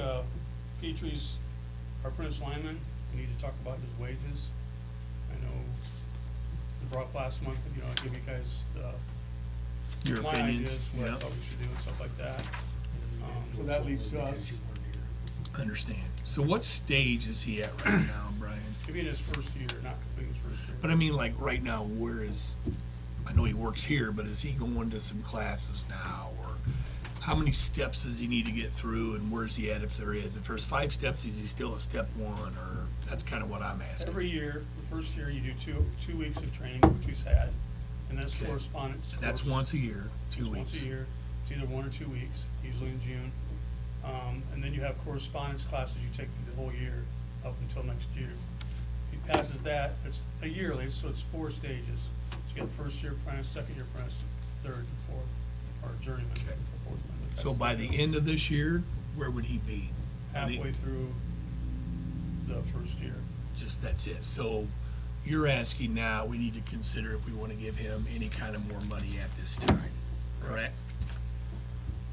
Petrie's, our apprentice lineman, we need to talk about his wages. I know we brought up last month, I'll give you guys Your my opinions? ideas, what I Yeah. thought we should do and stuff like that. So that leads to us, Understand. So what stage is he at right now, Brian? could be in his first year, not completing his first year. But I mean, like, right now, I know he works here, but is he going to some classes now? Or how many steps does he need to get through, and where's he at if there is? If there's 5 steps, is he still at step 1, or that's kind of what I'm asking? Every year, the first year, you do two weeks of training, which we've had, and that's Okay. correspondence. And that's course. once a year, 2 Just weeks. once a year. It's either 1 or 2 weeks, usually in June. And then you have correspondence classes you take through the whole year, up until next year. He passes that, it's a yearly, so it's 4 stages. So you get first year apprentice, second year apprentice, third and fourth, or journeyman. Okay. fourth one. But So that's by the end of this year, where would he be? halfway through the first year. Just, that's it. So you're asking now, we need to consider if we want to give him any kind of more money at this time, correct?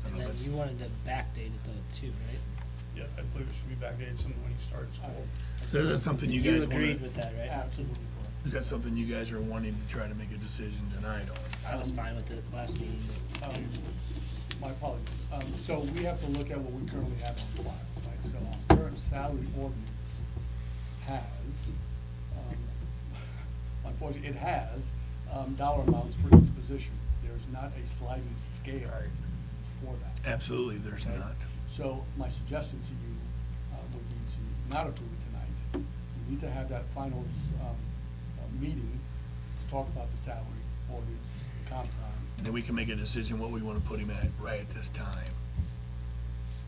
And then you wanted to backdate it though too, right? Yeah, I believe it should be backdated some when he starts school. So that's something you You guys agreed want with that, right? Absolutely is that something you guys are wanting to try to make a decision tonight on? I was fine with it last meeting, but correct. My apologies. So we have to look at what we currently have on file, right? So our current salary ordinance has, unfortunately, it has dollar amounts for each position. There's not a sliding scale for that. Absolutely, there's Okay. not. So my suggestion to you would be to not approve it tonight. We need to have that final meeting to talk about the salary ordinance, the comp time. Then we can make a decision what we want to put him at right at this time.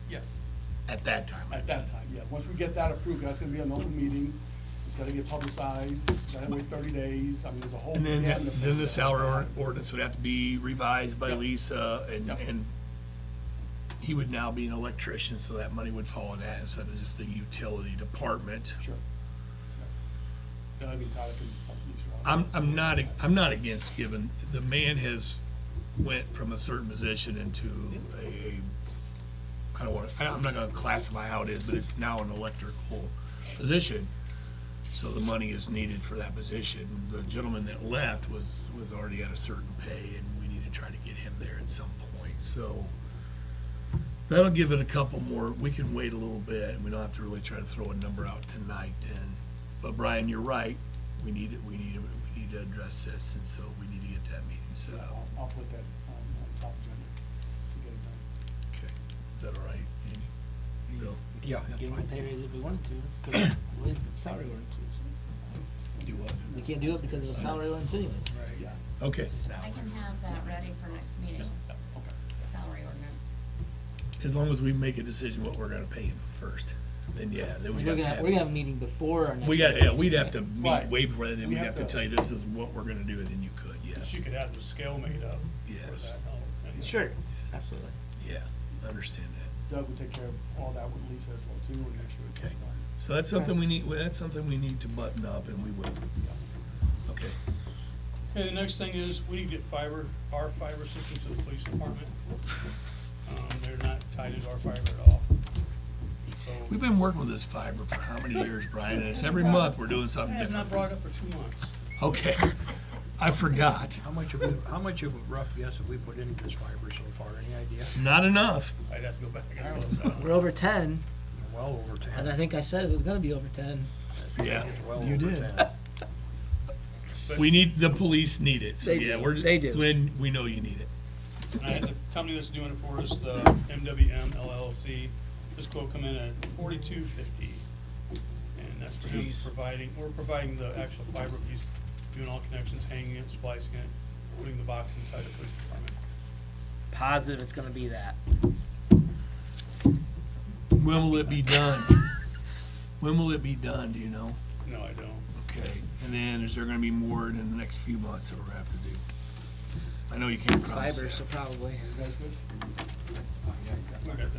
Yes. At that time. At that time, yeah. Once we get that approved, that's gonna be an open meeting. It's gotta get publicized, it's gotta wait 30 days. I mean, there's a whole. And then, gamut of then the things. salary ordinance would have to be revised by Yep. Lisa, Yep. and he would now be an electrician, so that money would fall in that instead of just the utility department. Sure. I mean, Tyler can help you, sure. I'm not against giving, the man has went from a certain position into a, kind of what, I'm not gonna classify how it is, but it's now an electrical position. So the money is needed for that position. The gentleman that left was already at a certain pay, and we need to try to get him there at some point, so. That'll give it a couple more, we can wait a little bit, and we don't have to really try to throw a number out tonight then. But Brian, you're right, we need to address this, and so we need to get that meeting set Yeah, up. I'll put that on top agenda to get it done. Okay, is that all right, Andy? Bill, Yeah, give him a pay raise if we wanted to, because with salary ordinances. do what? We can't do it because of the salary ordinance anyways. Yeah, Okay, I can have that ready for next meeting, okay. salary ordinance. as long as we make a decision what we're gonna pay him first, then yeah, then We're we'd have to gonna, have. we're gonna have a meeting before our next. We got, meeting. yeah, we'd have to meet Right. way before that, then We we'd have have to to- tell you this is what we're gonna do, and then you could, yes. She could have the scale made up. for Yes. that, and Sure, absolutely. Yeah, I understand that. Doug would take care of all that with Lisa as well too, and make sure it's Okay. done. So that's something we need, that's something we need to button up, and we will. Okay. Okay, the next thing is, we need to get our fiber system to the police department. They're not tied into our fiber at all. So. We've been working with this fiber for how many years, Brian? And it's every month we're doing I something have not different. brought it up for 2 months. Okay, I forgot. How much of a rough guess have we put into this fiber so far? Any idea? Not enough. I'd have to go back and look at We're over 10, Well over 10. and I think I said it was gonna be over 10. Yeah, It's well you over did. 10. We need, the police need it, so They yeah, do. we're, They do. Glenn, we know you need it. And I had the company that's doing it for us, the MWM LLC, this quote come in at $42.50. And that's for him Jeez. we're providing the actual fiber, he's doing all connections, hanging it, splicing it, putting the box inside the police department. Positive it's gonna be that. When will it be done? When will it be done, do you know? No, I don't. Okay, and then is there gonna be more in the next few months that we're gonna have to do? I know you can't It's promise fiber, that. so probably. You guys good?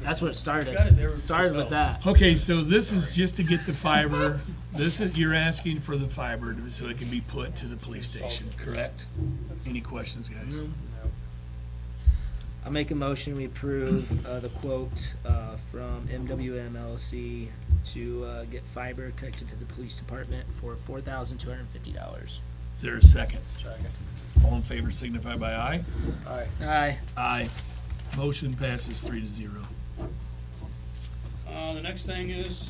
That's what it started. Got it there. It started with that. Okay, so this is just to get the fiber, this is, you're asking for the fiber so it can be put to the police station, correct? Any questions, guys? Mhm. I'll make a motion, we approve, the quote, from MWM LLC to, get fiber connected to the police department for $4,250. Is there a second? Second. All in favor signify by aye. All right. Aye. Aye. Motion passes 3-0. The next thing is,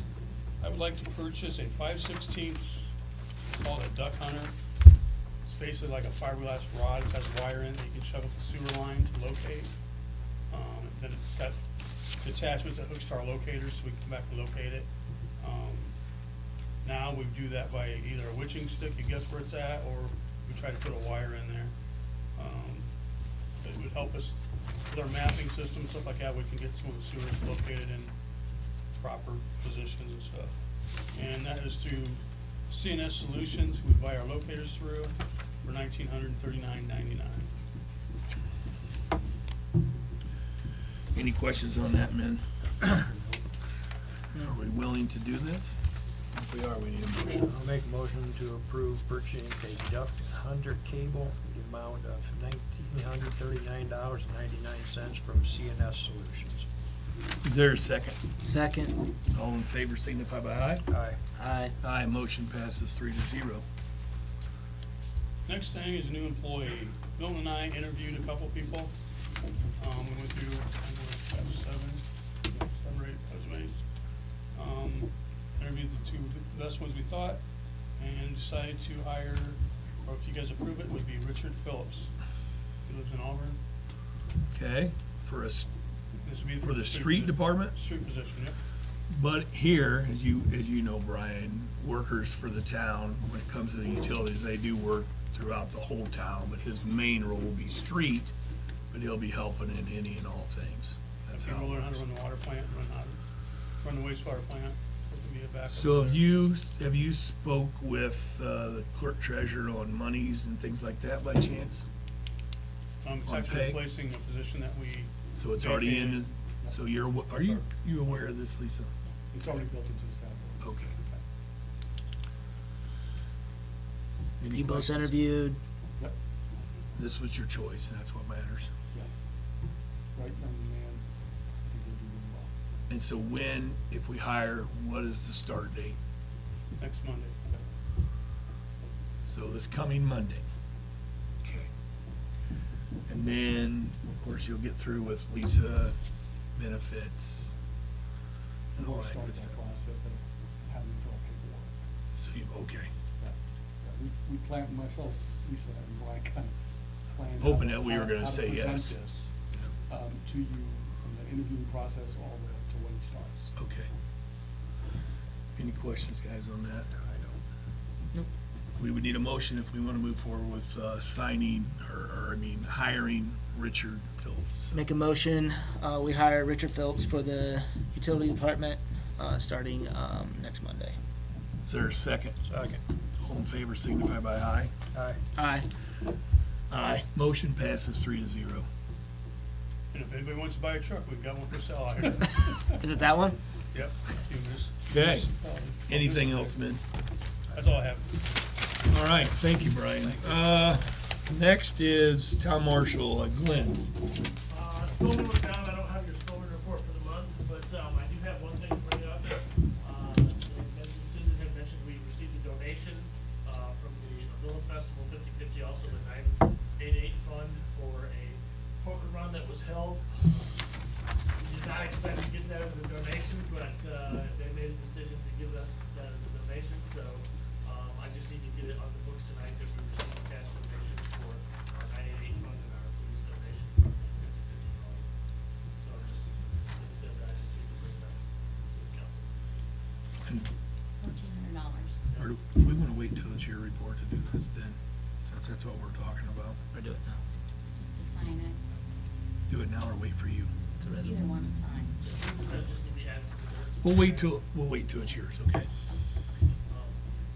I would like to purchase a 5/16, it's called a duck hunter. It's basically like a fiberglass rod, it has a wire in it, you can shove up the sewer line to locate. Then it's got attachments that hooks to our locators, so we can come back and locate it. Now we do that by either a witching stick, you guess where it's at, or we try to put a wire in there. It would help us with our mapping system, stuff like that, we can get some of the sewers located in proper positions and stuff. And that is to CNS Solutions, we buy our locators through for $1,939.99. Any questions on that, men? Are we willing to do this? If we are, we need a motion. I'll make a motion to approve purchasing a duct hunter cable, the amount of $1,939.99 from CNS Solutions. Is there a second? Second. All in favor signify by aye. Aye. Aye. Aye, motion passes 3-0. Next thing is a new employee. Bill and I interviewed a couple people. We went through, I think it was seven or eight resumes. Interviewed the two best ones we thought, and decided to hire, or if you guys approve it, would be Richard Phillips. He lives in Auburn. Okay, for us, This would be for the street posi- department? Street position, yep. But here, as you know, Brian, workers for the town, when it comes to the utilities, they do work throughout the whole town, but his main role will be street, but he'll be helping in any and all things. That's If you how it learn how to works. run the water plant, run the wastewater plant, so it can be a backup. So there. have you spoke with the clerk treasurer on monies and things like that by chance? It's on actually pay? replacing a position that we. So it's already in, vacated. so are you aware of this, Lisa? It's already built into the salary. Okay. Any You both questions? interviewed. Yep, This was your choice, and that's what matters. yeah. Right, young man, I think he'll do really well. And so when, if we hire, what is the start date? Next Monday. So this coming Monday. Okay. And then, of course, you'll get through with Lisa, benefits, and all We'll that start good that stuff. process and have him fill out paperwork. So you, okay. Yeah. Yeah, we planned, myself, Lisa and Brian kind of planned. Hoping how- that we were how- gonna how to say present yes. this, to you from the interviewing process all the way up to when he starts. Okay. Any questions, guys, on that? I don't. Nope. We would need a motion if we want to move forward with signing, hiring Richard Phillips. Make a motion, we hire Richard Phillips for the utility department, starting, next Monday. Is there a second? Second. All in favor signify by aye. Aye. Aye. Aye. Motion passes 3-0. And if anybody wants to buy a truck, we've got one for sale out here. Is it that one? Yep. You can just- Okay. just, Anything else, man? That's all I have. All right, thank you, Brian. Next is Town Marshal Glenn. Snowman was down, I don't have your snowman report for the month, but, I do have one thing to bring up. Susan had mentioned we received a donation, from the Avila Festival 50/50, also the 988 fund for a poker run that was held. We did not expect to get that as a donation, but, they made a decision to give us that as a donation, so, I just need to get it on the books tonight that we received a cash donation for our 988 fund and our police donation for the 50/50 run. So just, like I said, I just need to bring that to the council. And $1,400. or do we want to wait till it's your report to do this then? Since that's what we're talking about. Or do it now? Just to sign it. Do it now or wait for you? It's a Either resolution. one is fine. This is just to be added to the list. We'll wait till it's yours, okay?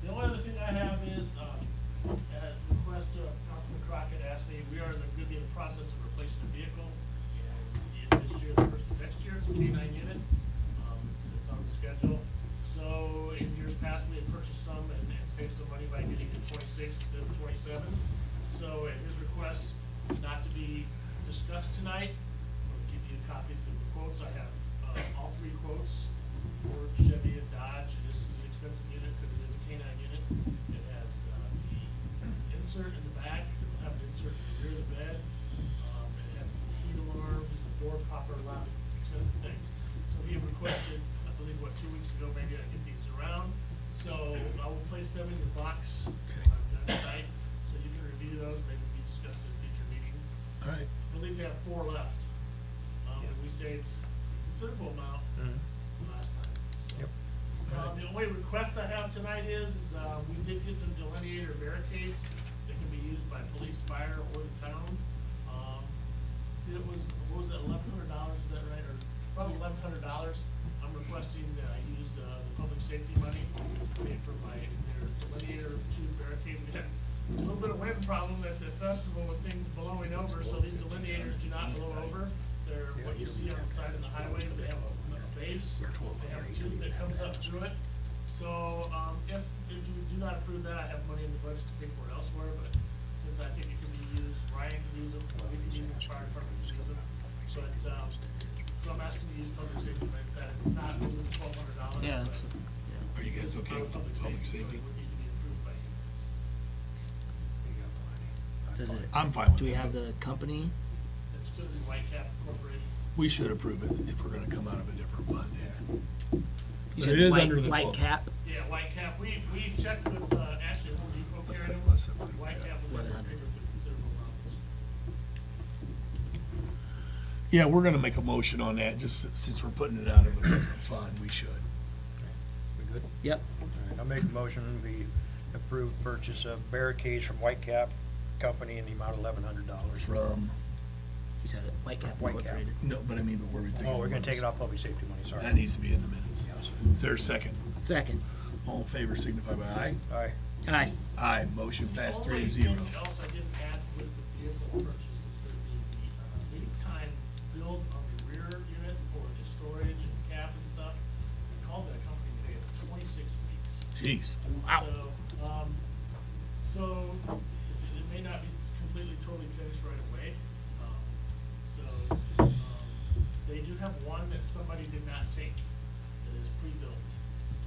The only other thing I have is, at request of Councilman Crockett asked me, we are gonna be in the process of replacing a vehicle. And this year, the first of next year, it's a K-9 unit. It's on the schedule. So in years past, we had purchased some and saved some money by getting it 26 instead of 27. So at his request, not to be discussed tonight, I'm gonna give you copies of the quotes. I have, all three quotes, Ford, Chevy, and Dodge. This is an expensive unit because it is a K-9 unit. It has, the insert in the back, it'll have an insert in the rear of the bed. It has heat alarms, the door popper, a lot of expensive things. So he had requested, I believe, 2 weeks ago, maybe I get these around. So I will place them in your box Okay. when I'm done tonight, so you can review those, maybe be discussed at a future meeting. All right. I believe we have 4 left. And we saved a considerable amount last time. So, Yep. the only request I have tonight is, we did get some delineator barricades that can be used by police, fire, or the town. It was, what was it, $1,100, is that right? Or probably $1,100. I'm requesting that I use, the public safety money, paid for their delineator, two barricades. We had a little bit of wind problem at the festival with things blowing over, so these delineators do not blow over. They're what you see on the side of the highways. They have a base, they have a tube that comes up through it. So, if you do not approve that, I have money in the budget to pay for it elsewhere, but since I think it can be used, Ryan can use them, we can use them, the fire department can use them. But, so I'm asking to use public safety money for that. It's not over $1,200. Yeah, that's, Are you guys okay with public So safety? it would need to be approved by you guys. does it, I'm fine with do we that. have the company? It's going to be Whitecap Incorporated. We should approve it if we're gonna come out of a different fund. You But said it is white, under the white 12. cap, Yeah, Whitecap. We checked with, actually, Home Depot Let's carried see- them. let's see. Whitecap was able to give us a considerable amount. Yeah, we're gonna make a motion on that, just since we're putting it out of a different fund, we should. We good? yep, All right, I'll make a motion, we approve purchase of barricades from Whitecap Company in the amount of $1,100. From, he said it, white cap White cap. incorporated. no, but I mean, but where we taking? Oh, we're gonna the take it monies? off public safety money, sorry. That needs to be in the minutes. Yes. Is there a second? Second, All in favor signify by aye. Aye. aye, Aye, motion passed Only 3-0. thing else I didn't add with the vehicle purchase is going to be the lead time build on the rear unit for the storage and cab and stuff. I called that company today, it's 26 weeks. Jeez, So it may not be completely totally finished right away. They do have one that somebody did not take that is pre-built.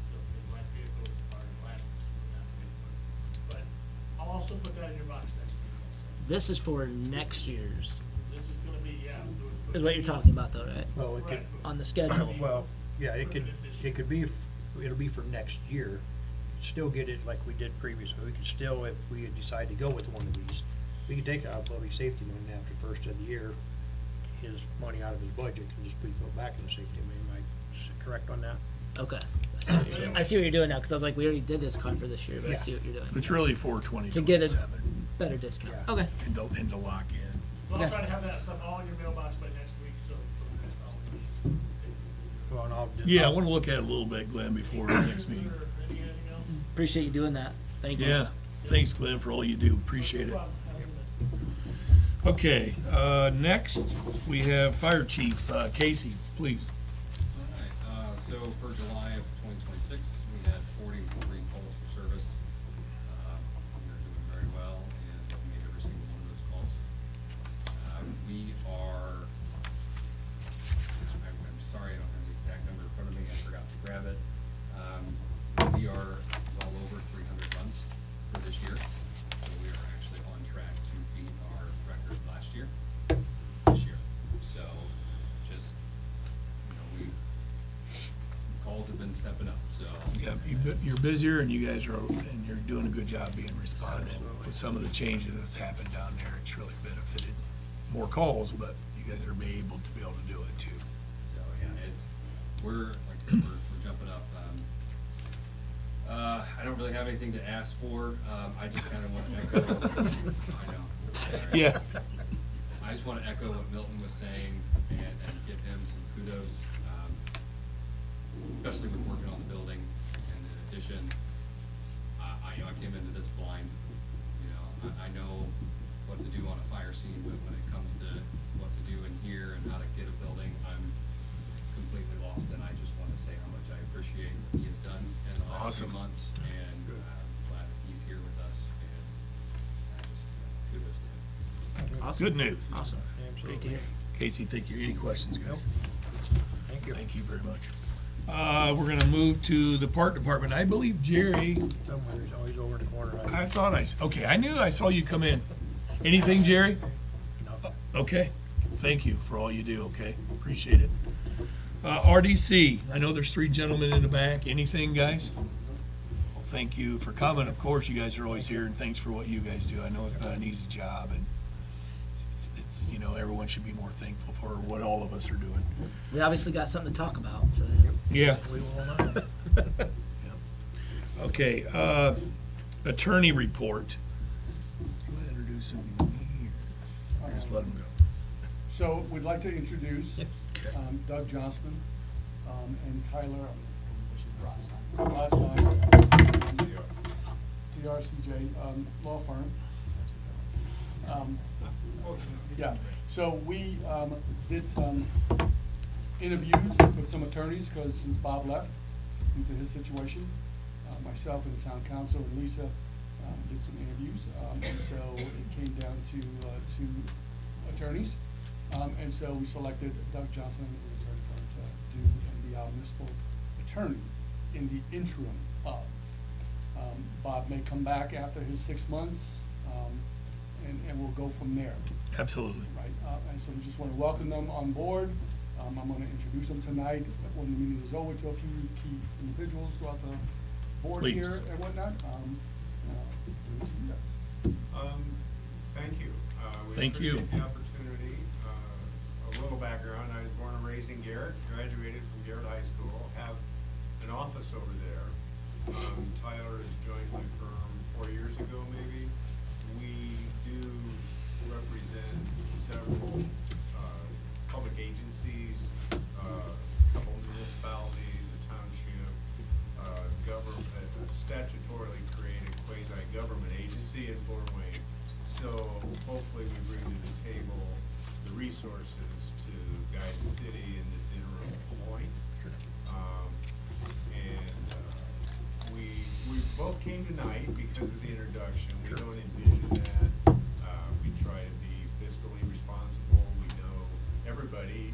So the right vehicle is part of that, we have to wait for it. But I'll also put that in your box next week also. this is for next year's, This is gonna be, yeah. is what you're talking about though, right? Well, it could, On the schedule, well, yeah, it could be, it'll be for next year. Still get it like we did previously. We could still, if we decide to go with one of these, we could take it out of public safety money after the first of the year. His money out of his budget can just be put back in the safety money. Am I correct on that? okay. I see what you're doing now, cause I was like, we already did this card for this year, but I Yeah. see what you're doing. it's really for To 2027 get a better discount, Yeah. okay. and to lock in. So I'll Okay. try to have that stuff all in your mailbox by next week, so for the next following week. Well, and I'll just. Yeah, I wanna look at it a little bit, Glenn, before the next meeting. Anything else? Appreciate you doing that, thank you. Yeah, thanks, Glenn, for all you do, appreciate it. No problem. Have a good night. Okay, next, we have Fire Chief, Casey, please. All right, so for July of 2026, we had 43 calls for service. We are doing very well and we made every single one of those calls. We are, I'm sorry, I don't have the exact number in front of me, I forgot to grab it. We are well over 300 runs for this year. So we are actually on track to beat our record last year, this year. So just, calls have been stepping up, so. Yeah, you're busier and you guys are, and you're doing a good job being responsive. With some of the changes that's happened down there, it's really benefited more calls, but you guys are able to be able to do it too. So, yeah, we're, like I said, we're jumping up. I don't really have anything to ask for. I just kind of want to echo. I know. Sorry. Yeah. I just want to echo what Milton was saying and give him some kudos, especially with working on the building and the addition. I came into this blind, I know what to do on a fire scene, but when it comes to what to do in here and how to get a building, I'm completely lost, and I just want to say how much I appreciate what he has done in the last few Awesome. months, and I'm glad that he's here with us, and I just, kudos to him. Awesome. Good news. Awesome, great to hear. Casey, thank you. Any questions, guys? Thank you. Thank you very much. We're gonna move to the Park Department. I believe Jerry, Somewhere, he's always over in the corner. I thought okay, I knew I saw you come in. Anything, Jerry? Nothing. Okay, thank you for all you do, okay? Appreciate it. RDC, I know there's 3 gentlemen in the back. Anything, guys? Well, thank you for coming. Of course, you guys are always here, and thanks for what you guys do. I know it's not an easy job, and it's everyone should be more thankful for what all of us are doing. We obviously got something to talk about, so. Yeah. We will not. Okay, attorney report. You want to introduce him here? Or just let him go? So we'd like to introduce Doug Johnston and Tyler, last time, TRCJ law firm. Yeah, so we did some interviews with some attorneys, because since Bob left, due to his situation, myself and the town council and Lisa did some interviews, and so it came down to two attorneys, and so we selected Doug Johnson, an attorney firm, to do and be our municipal attorney in the interim of. Bob may come back after his 6 months, and we'll go from there. Absolutely. Right, and so we just want to welcome them on board. I'm going to introduce them tonight when the meeting is over to a few key individuals throughout the board Please. here and whatnot. To you guys. Thank you. We Thank you. appreciate the opportunity. A little background, I was born and raised in Garrett, graduated from Garrett High School, have an office over there. Tyler has joined my firm 4 years ago, maybe. We do represent several public agencies, a couple municipalities, a township, government, a statutorily created quasi-government agency in Fort Wayne. So hopefully we bring to the table the resources to guide the city in this interim point. We both came tonight because of the introduction. We don't envision that. We try to be fiscally responsible. We know everybody,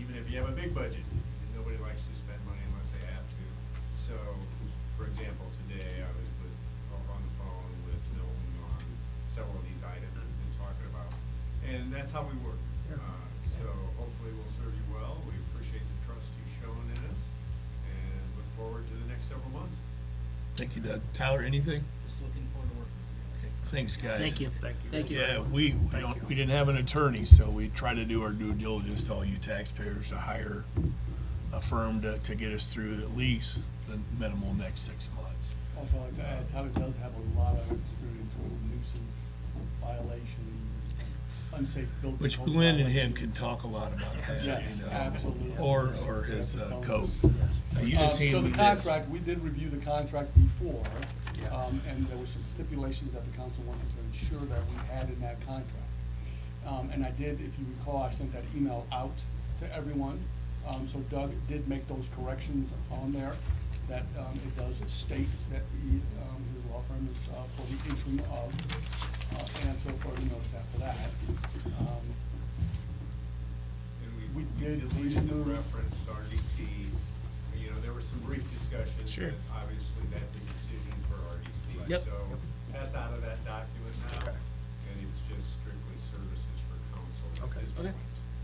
even if you have a big budget, nobody likes to spend money unless they have to. So, for example, today I was on the phone with Milton on several of these items we've been talking about. And that's how we work. So hopefully we'll serve you well. We appreciate the trust you've shown in us and look forward to the next several months. Thank you, Doug. Tyler, anything? Just looking forward to working with you guys. Thanks, guys. Thank you. Thank you. Thank you. Yeah, we didn't have an attorney, so we try to do our due diligence to all you taxpayers to hire a firm to get us through at least the minimal next 6 months. Also, I'd like to add, Tyler does have a lot of experience with nuisance violation, unsafe building. Which code Glenn and him violations. can talk a lot about that, Yes, you know. absolutely. Or Yes, his that's a code. bonus. You just So handle the this. contract, we did review the contract before, Yeah. and there were some stipulations that the council wanted to ensure that we had in that contract. And I did, if you recall, I sent that email out to everyone. So Doug did make those corrections on there, that it does state that his law firm is for the interim of, and so for the notice after that. And We we did deleted the remove- reference to RDC. You know, there were some brief discussions, Sure. but obviously that's a decision for RDC. Yep. So that's out of that document now, and it's just strictly services for council at Okay. this Okay. point.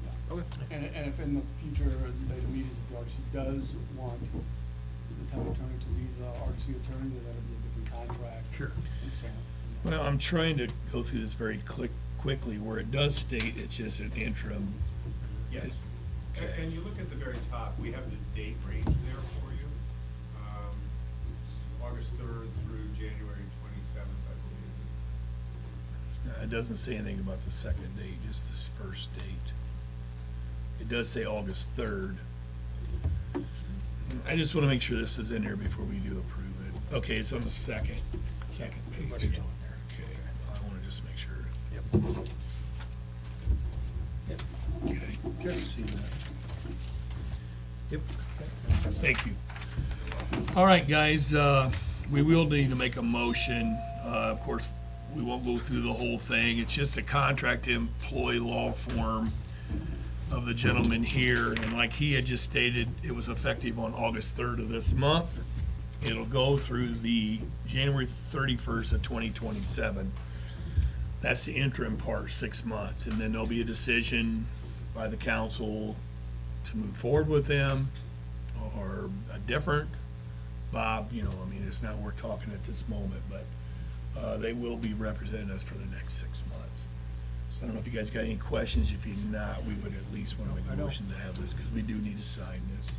Yeah. Okay. And if in the future, later meetings, if the RDC does want the town attorney to be the RDC attorney, then that'll be a different contract. Sure. And so on. Well, I'm trying to go through this very quickly, where it does state it's just an interim. Yes. Okay. And you look at the very top, we have the date range there for you. August 3rd through January 27th, I believe. It doesn't say anything about the second date, just this first date. It does say August 3rd. I just want to make sure this is in there before we do approve it. Okay, it's on the second page. Much on there. Okay, I want to just make sure. Yep. Okay, see that. Yep. Thank you. All right, guys, we will need to make a motion. Of course, we won't go through the whole thing. It's just a contract to employ law form of the gentleman here. And like he had just stated, it was effective on August 3rd of this month. It'll go through the January 31st of 2027. That's the interim part, 6 months. And then there'll be a decision by the council to move forward with them or a different. Bob, you know, I mean, it's not worth talking at this moment, but they will be representing us for the next 6 months. So I don't know if you guys got any questions. If you're not, we would at least want to make I a don't. motion to have this, because we do need to sign this.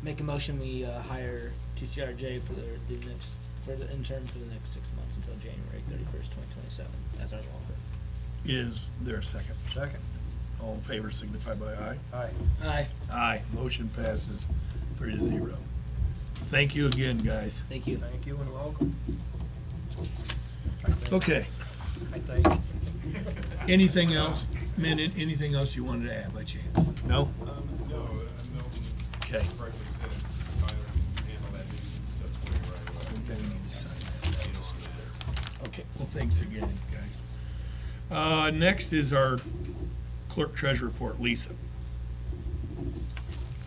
Make a motion, we hire TCRJ for the next, for the intern for the next 6 months until January 31st, 2027, as our law firm. Is there a second? Second. All in favor signify by aye. Aye. Aye. Aye, motion passes 3-0. thank you again, guys. Thank you. Thank you and welcome. Okay, I think. anything else? Man, anything else you wanted to add by chance? No? No, Okay. correctly said, Tyler can handle that nuisance stuff for you right away. Okay, we need to sign that. Just go there. Okay, well, thanks again, guys. Next is our clerk treasurer report, Lisa.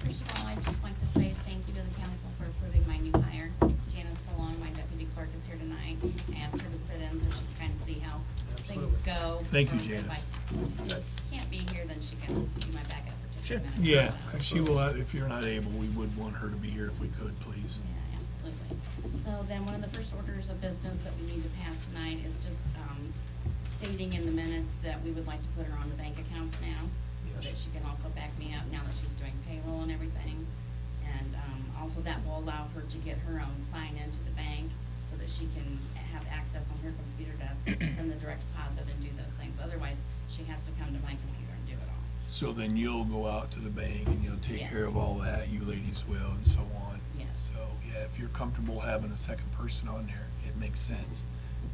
First of all, I'd just like to say thank you to the council for approving my new hire. Janice DeLong, my deputy clerk, is here tonight. I asked her to sit in so she can kind of see how things go. Thank you, If Janice. I can't be here, then she can be my backup for 2 minutes. Yeah, she will, if you're not able, we would want her to be here if we could, please. Yeah, absolutely. So then one of the first orders of business that we need to pass tonight is just, stating in the minutes that we would like to put her on the bank accounts now, so that she can also back me up now that she's doing payroll and everything. And, also that will allow her to get her own sign into the bank, so that she can have access on her computer to send the direct deposit and do those things. Otherwise, she has to come to my computer and do it all. So then you'll go out to the bank and you'll take care Yes. of all that, you ladies will, and so on. Yes. So, yeah, if you're comfortable having a second person on there, it makes sense.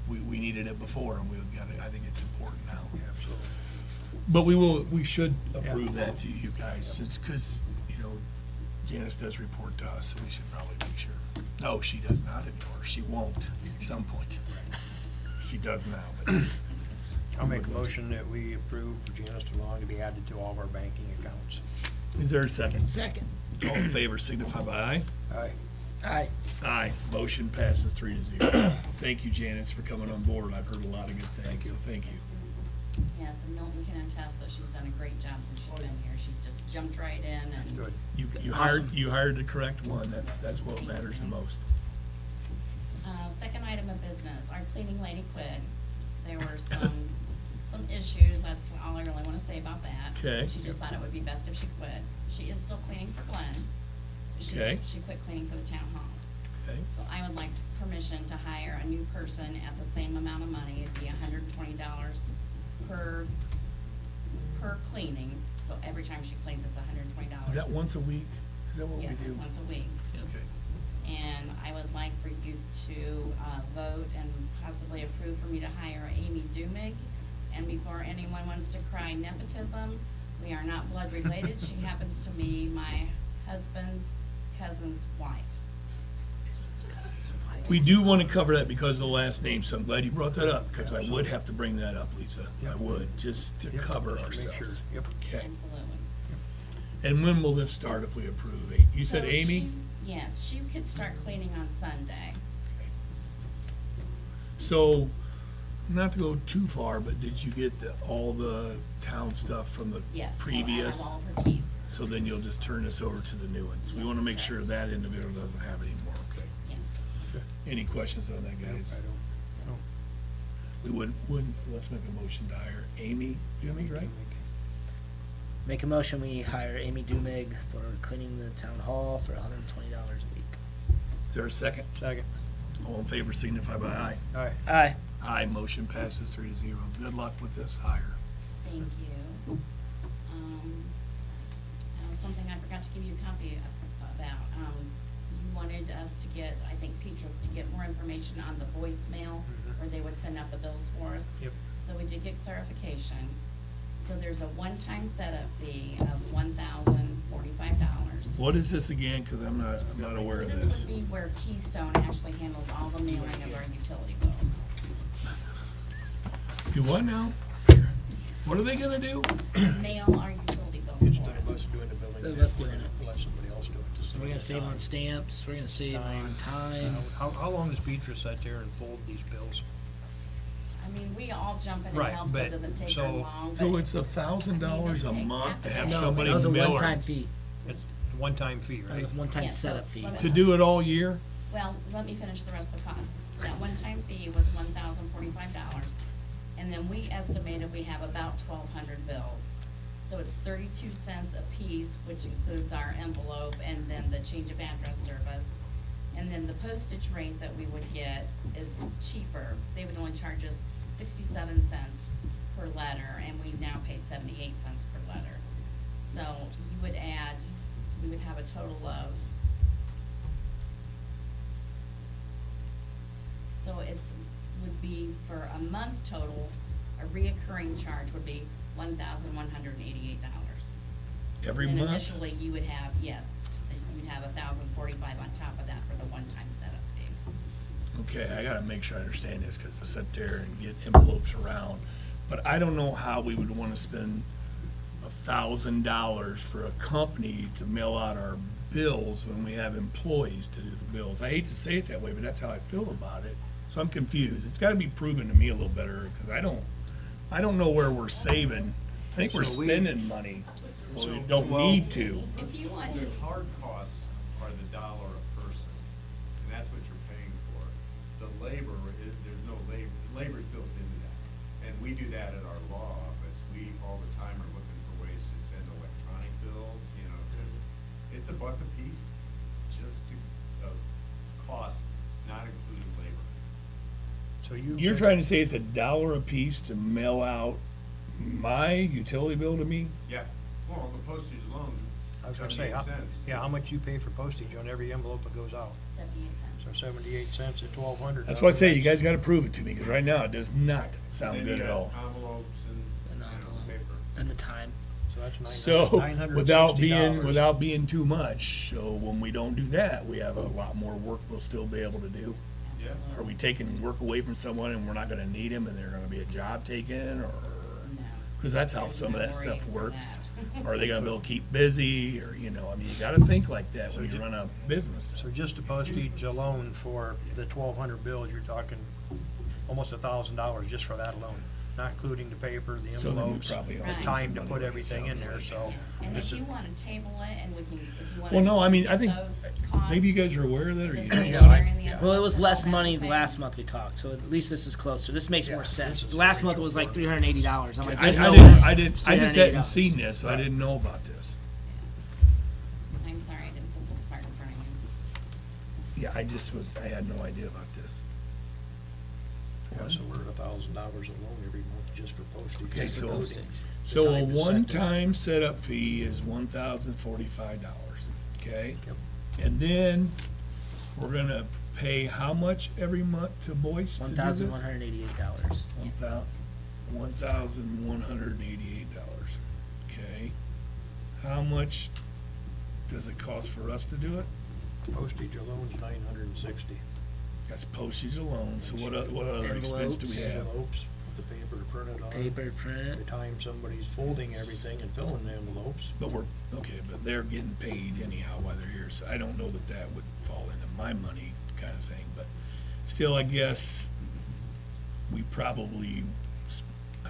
We needed it before, and we've got it, I think it's important now. Absolutely. But we should approve that to you guys, since, cause, you know, Janice does report to us, so we should probably make sure. No, she does not anymore, she won't at some point. She does now, but. I'll make a motion that we approve Janice DeLong to be added to all of our banking accounts. Is there a second? Second. All in favor signify by aye. Aye. Aye. Aye, motion passes 3-0. Thank you, Janice, for coming on board. I've heard a lot of good things, so thank you. Yeah, so Milton can attest that she's done a great job since she's been here. She's just jumped right in and. That's good. You hired the correct one. That's what matters the most. Second item of business, our cleaning lady quit. There were some issues, that's all I really wanna say about that. Okay. She just thought it would be best if she quit. She is still cleaning for Glenn. Okay. She quit cleaning for the town hall. Okay, So I would like permission to hire a new person at the same amount of money. It'd be $120 per cleaning. So every time she cleans, it's $120. is that once a week? Is that what we do? Yes, once a week. Okay. And I would like for you to vote and possibly approve for me to hire Amy Dumig. And before anyone wants to cry nepotism, we are not blood related. She happens to be my husband's cousin's wife. We do want to cover that because of the last name, so I'm glad you brought that up, because I would have to bring that up, Lisa. I would, just to Yep, cover just to make sure. ourselves. Yep. Okay. Absolutely. And when will this start if we approve? You said So Amy? she- Yes, she could start cleaning on Sunday. So, not to go too far, but did you get all the town stuff from the Yes. previous? I have all of her keys. So then you'll just turn this over to the new ones. We Yes, want to make correct. sure that individual doesn't have any more, okay? Yes. Any questions on that, I guys? don't. We wouldn't, let's make a motion to hire Amy Dumig, right? Make a motion, we hire Amy Dumig for cleaning the town hall for $120 a week. Is there a second? Second. All in favor signify by aye. Aye. Aye. Aye, motion passes 3-0. Good luck with this hire. Thank you. Something I forgot to give you a copy about. You wanted us to get, I think, Petra, to get more information on the voicemail, where they would send out the bills for us. Yep. So we did get clarification. So there's a one-time setup fee of $1,045. What is this again? Because I'm not aware of So this. this would be where Keystone actually handles all the mailing of our utility bills. Do what now? What are they gonna do? Mail our utility bills Instead for of us us. doing the billing. Instead of us doing it. Let somebody else do it. to save We're gonna the save on time. stamps, we're gonna save on time. How long does Petra sit there and fold these bills? I mean, we all jump in and Right, help, so it but- doesn't take so- her long. So but it's $1,000 a I mean, it month to takes have half a day. somebody That was a mail one-time her? fee. It's a one-time fee, That was right? a one-time Yeah, so setup fee. let me- To do it all year? Well, let me finish the rest of the cost. So that one-time fee was $1,045, and then we estimated we have about 1,200 bills. So it's 32 cents a piece, which includes our envelope and then the change of address service. And then the postage rate that we would get is cheaper. They would only charge us 67 cents per letter, and we now pay 78 cents per letter. So you would add, we would have a total of So would be for a month total, a reoccurring charge would be $1,188. Every And month? initially, you would have, yes, you'd have $1,045 on top of that for the one-time setup fee. Okay, I gotta make sure I understand this, cause I sit there and get envelopes around, but I don't know how we would wanna spend $1,000 for a company to mail out our bills when we have employees to do the bills. I hate to say it that way, but that's how I feel about it. So I'm confused. It's gotta be proven to me a little better, cause I don't know where we're saving. I think we're So we- spending money where we So- don't well- need to. If you want to, The hard costs are the dollar a person, and that's what you're paying for. The labor, there's no labor, labor's built into that. And we do that at our law office. We all the time are looking for ways to send electronic bills, you know, because it's $1 a piece just of cost, not including labor. So you. You're said- trying to say it's $1 a piece to mail out my utility bill to me? Yeah, well, the postage alone, I was gonna say, 78 cents. yeah, how much you pay for postage on every envelope that goes out? 78 So cents. 78 cents at 1,200. That's why I say you guys gotta prove it to me, cause right now it does not sound Then good you at got all. envelopes and, And you know, envelope. paper. And the time. So that's So, $960. without being too much, so when we don't do that, we have a lot more work we'll still be able to do. Yeah. Are we taking work away from someone and we're not gonna need them and they're gonna be a job taken, or? No. Cause that's how There's some of no that worry stuff for works. that. Are they gonna be able to keep busy, or, you know, I mean, you gotta think like that when you run a business. So just the postage alone for the 1,200 bills, you're talking almost $1,000 just for that alone, not including the paper, the So then we envelopes, probably ought the to do time some to money put to everything in there, so. And it's if a- you wanna table it, and we can, if you wanna. Well, no, I mean, I get think, those costs, maybe you guys are aware of that, or the you stationery don't? and the Yeah. Well, it was envelopes and less all that money the thing. last month we talked, so at least this is closer. This makes Yeah, more this sense. is The last month pretty was like much $380. I'm like, I there's no way. just hadn't $380. seen this, so I didn't know about this. I'm sorry, I didn't put this part in front of you. Yeah, I had no idea about this. Yeah, so we're at $1,000 alone every month just for postage. Okay, Just for so- postage. So The a time to set it. one-time setup fee is $1,045, okay? Yep. And then we're gonna pay how much every month to Boyce to do this? $1,188. $1,188, okay? How much does it cost for us to do it? Postage alone's $960. That's postage alone, so what other expense do we have? Envelopes, the paper to print it on. Paper The print. time somebody's folding everything and filling the envelopes. But but they're getting paid anyhow while they're here, so I don't know that that would fall into my money kind of thing, but still, I guess we probably,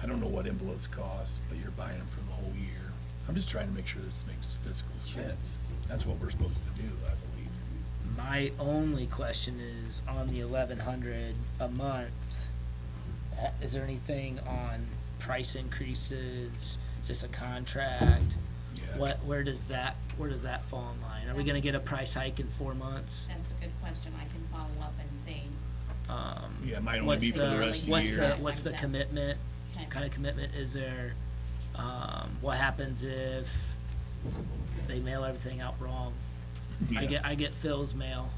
I don't know what envelopes cost, but you're buying them for the whole year. I'm just trying to make sure this makes fiscal sense. That's what we're supposed to do, I believe. My only question is on the 1,100 a month. Is there anything on price increases? Is this a contract? Yeah. Where does that fall in line? Are we gonna get a price hike in 4 months? That's a good question, I can follow up and see. Yeah, it might only What's be for the rest of the what's year. What's the commitment? Okay. Kind of commitment is there? What happens if they mail everything out wrong? Yeah. I get Phil's mail.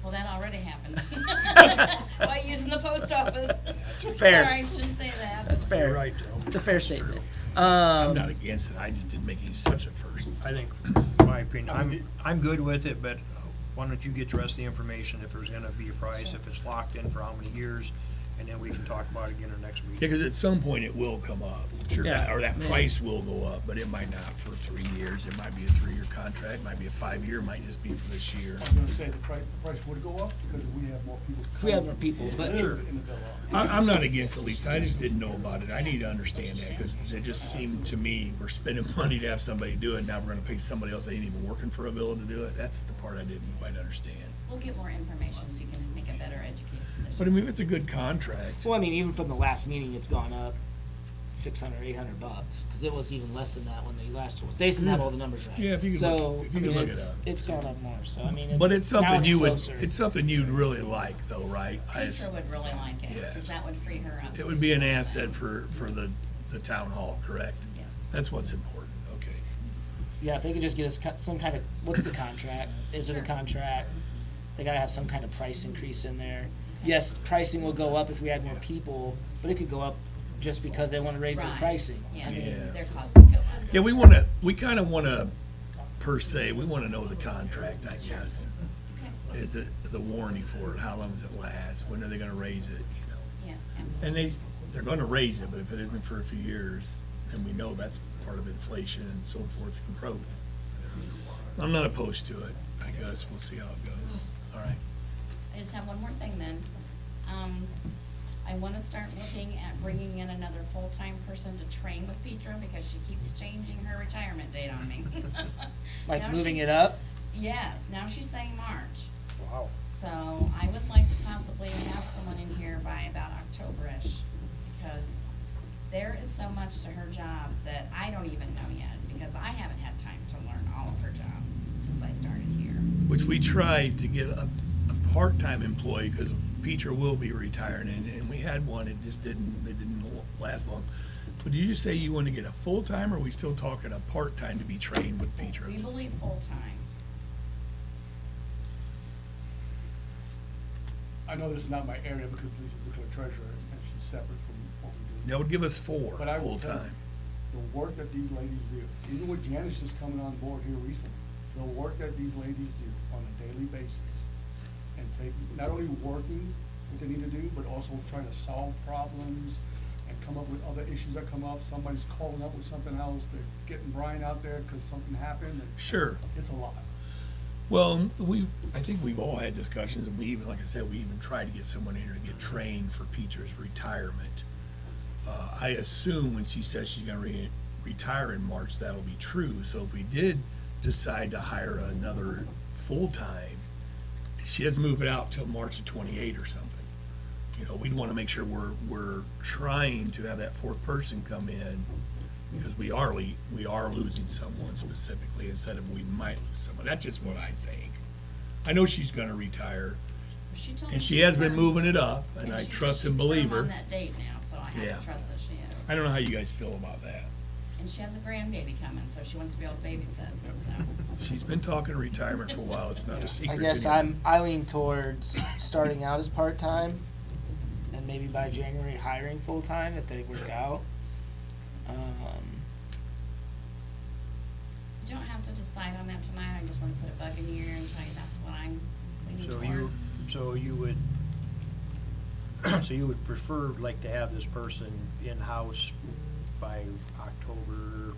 Well, that already happens. By using the post office. Fair. Sorry, I shouldn't say that. That's fair. You're right, Joe. It's a fair statement. I'm not against it, I just didn't make any sense at first. I think, in my opinion, I'm good with it, but why don't you get the rest of the information, if there's gonna be a price, if it's locked in for how many years, and then we can talk about it again in our next Yeah, meeting. because at some point it will come up. Sure. Yeah. Or that Yeah. price will go up, but it might not for 3 years. It might be a 3-year contract, it might be a 5-year, it might just be for this year. I was gonna say the price would go up because we have more people. If we have more people, but live in the villa. I'm not against it, Lisa, I just didn't know about it. I need to understand that, because it just seemed to me, we're spending money to have somebody do it, now we're gonna pay somebody else that ain't even working for a villa to do it. That's the part I didn't quite understand. We'll get more information so you can make a better educated decision. But I mean, it's a good contract. well, I mean, even from the last meeting, it's gone up $600, $800 because it was even less than that when the last one. They didn't have all the numbers right. Yeah, if you could so look- if you I could mean, look it up. it's gone up more. So I mean, But it's now something you would, closer. it's something you'd really like though, right? Teacher would really like it, Yeah. because that would free her up. It to would do be an other asset things. for the town hall, correct? Yes. That's what's important, okay. Yeah, if they could just get us some kind of what's the contract? Is it a Sure. contract? they gotta have some kind of price increase in there. Yes, pricing will go up if we add more people, but it could go up just because they wanna raise their Right. pricing. Yeah, Yeah. their costs would go up. Yeah, we kinda wanna, per se, we wanna know the contract, I guess. Okay. Is it the warranty for it? How long does it last? When are they gonna raise it, you know? Yeah, absolutely. And they're gonna raise it, but if it isn't for a few years, then we know that's part of inflation and so forth and growth. I'm not opposed to it. I guess we'll see how it goes. All right. I just have one more thing then. I wanna start looking at bringing in another full-time person to train with Petra because she keeps changing her retirement date on me. Like Now moving she's- it up? Yes, now she's saying March. Wow. So I would like to possibly have someone in here by about October-ish, because there is so much to her job that I don't even know yet, because I haven't had time to learn all of her job since I started here. Which we tried to get a part-time employee, because Peter will be retiring, and we had one, it didn't last long. But did you just say you want to get a full-time, or are we still talking a part-time to be trained with Peter? We believe full-time. I know this is not my area because this is the clerk treasurer and she's separate from what we do. That would give us 4 But I will tell you, full-time. the work that these ladies do, even with Janice just coming on board here recently, the work that these ladies do on a daily basis and not only working what they need to do, but also trying to solve problems and come up with other issues that come up. Somebody's calling up with something else, they're getting Brian out there because something happened. and Sure. It's a lot. Well, I think we've all had discussions, and we even, like I said, we even tried to get someone in here to get trained for Peter's retirement. I assume when she says she's gonna retire in March, that'll be true. So if we did decide to hire another full-time, she doesn't move it out till March of 28 or something. You know, we'd wanna make sure we're trying to have that 4th person come in, because we are losing someone specifically instead of we might lose someone. That's just what I think. I know she's gonna retire, She told me and she she's has been firm. moving it up, and I she said trust and she's believe firm her. on that date now, so I Yeah. have to trust that she is. I don't know how you guys feel about that. And she has a grandbaby coming, so she wants to be able to babysit, so. She's been talking retirement for a while, it's not a I secret. guess to anyone. I lean towards starting out as part-time and maybe by January hiring full-time if they work out. You don't have to decide on that tonight, I just wanna put a bug in your ear and tell you that's what I'm leaning So towards. you would prefer like to have this person in-house by October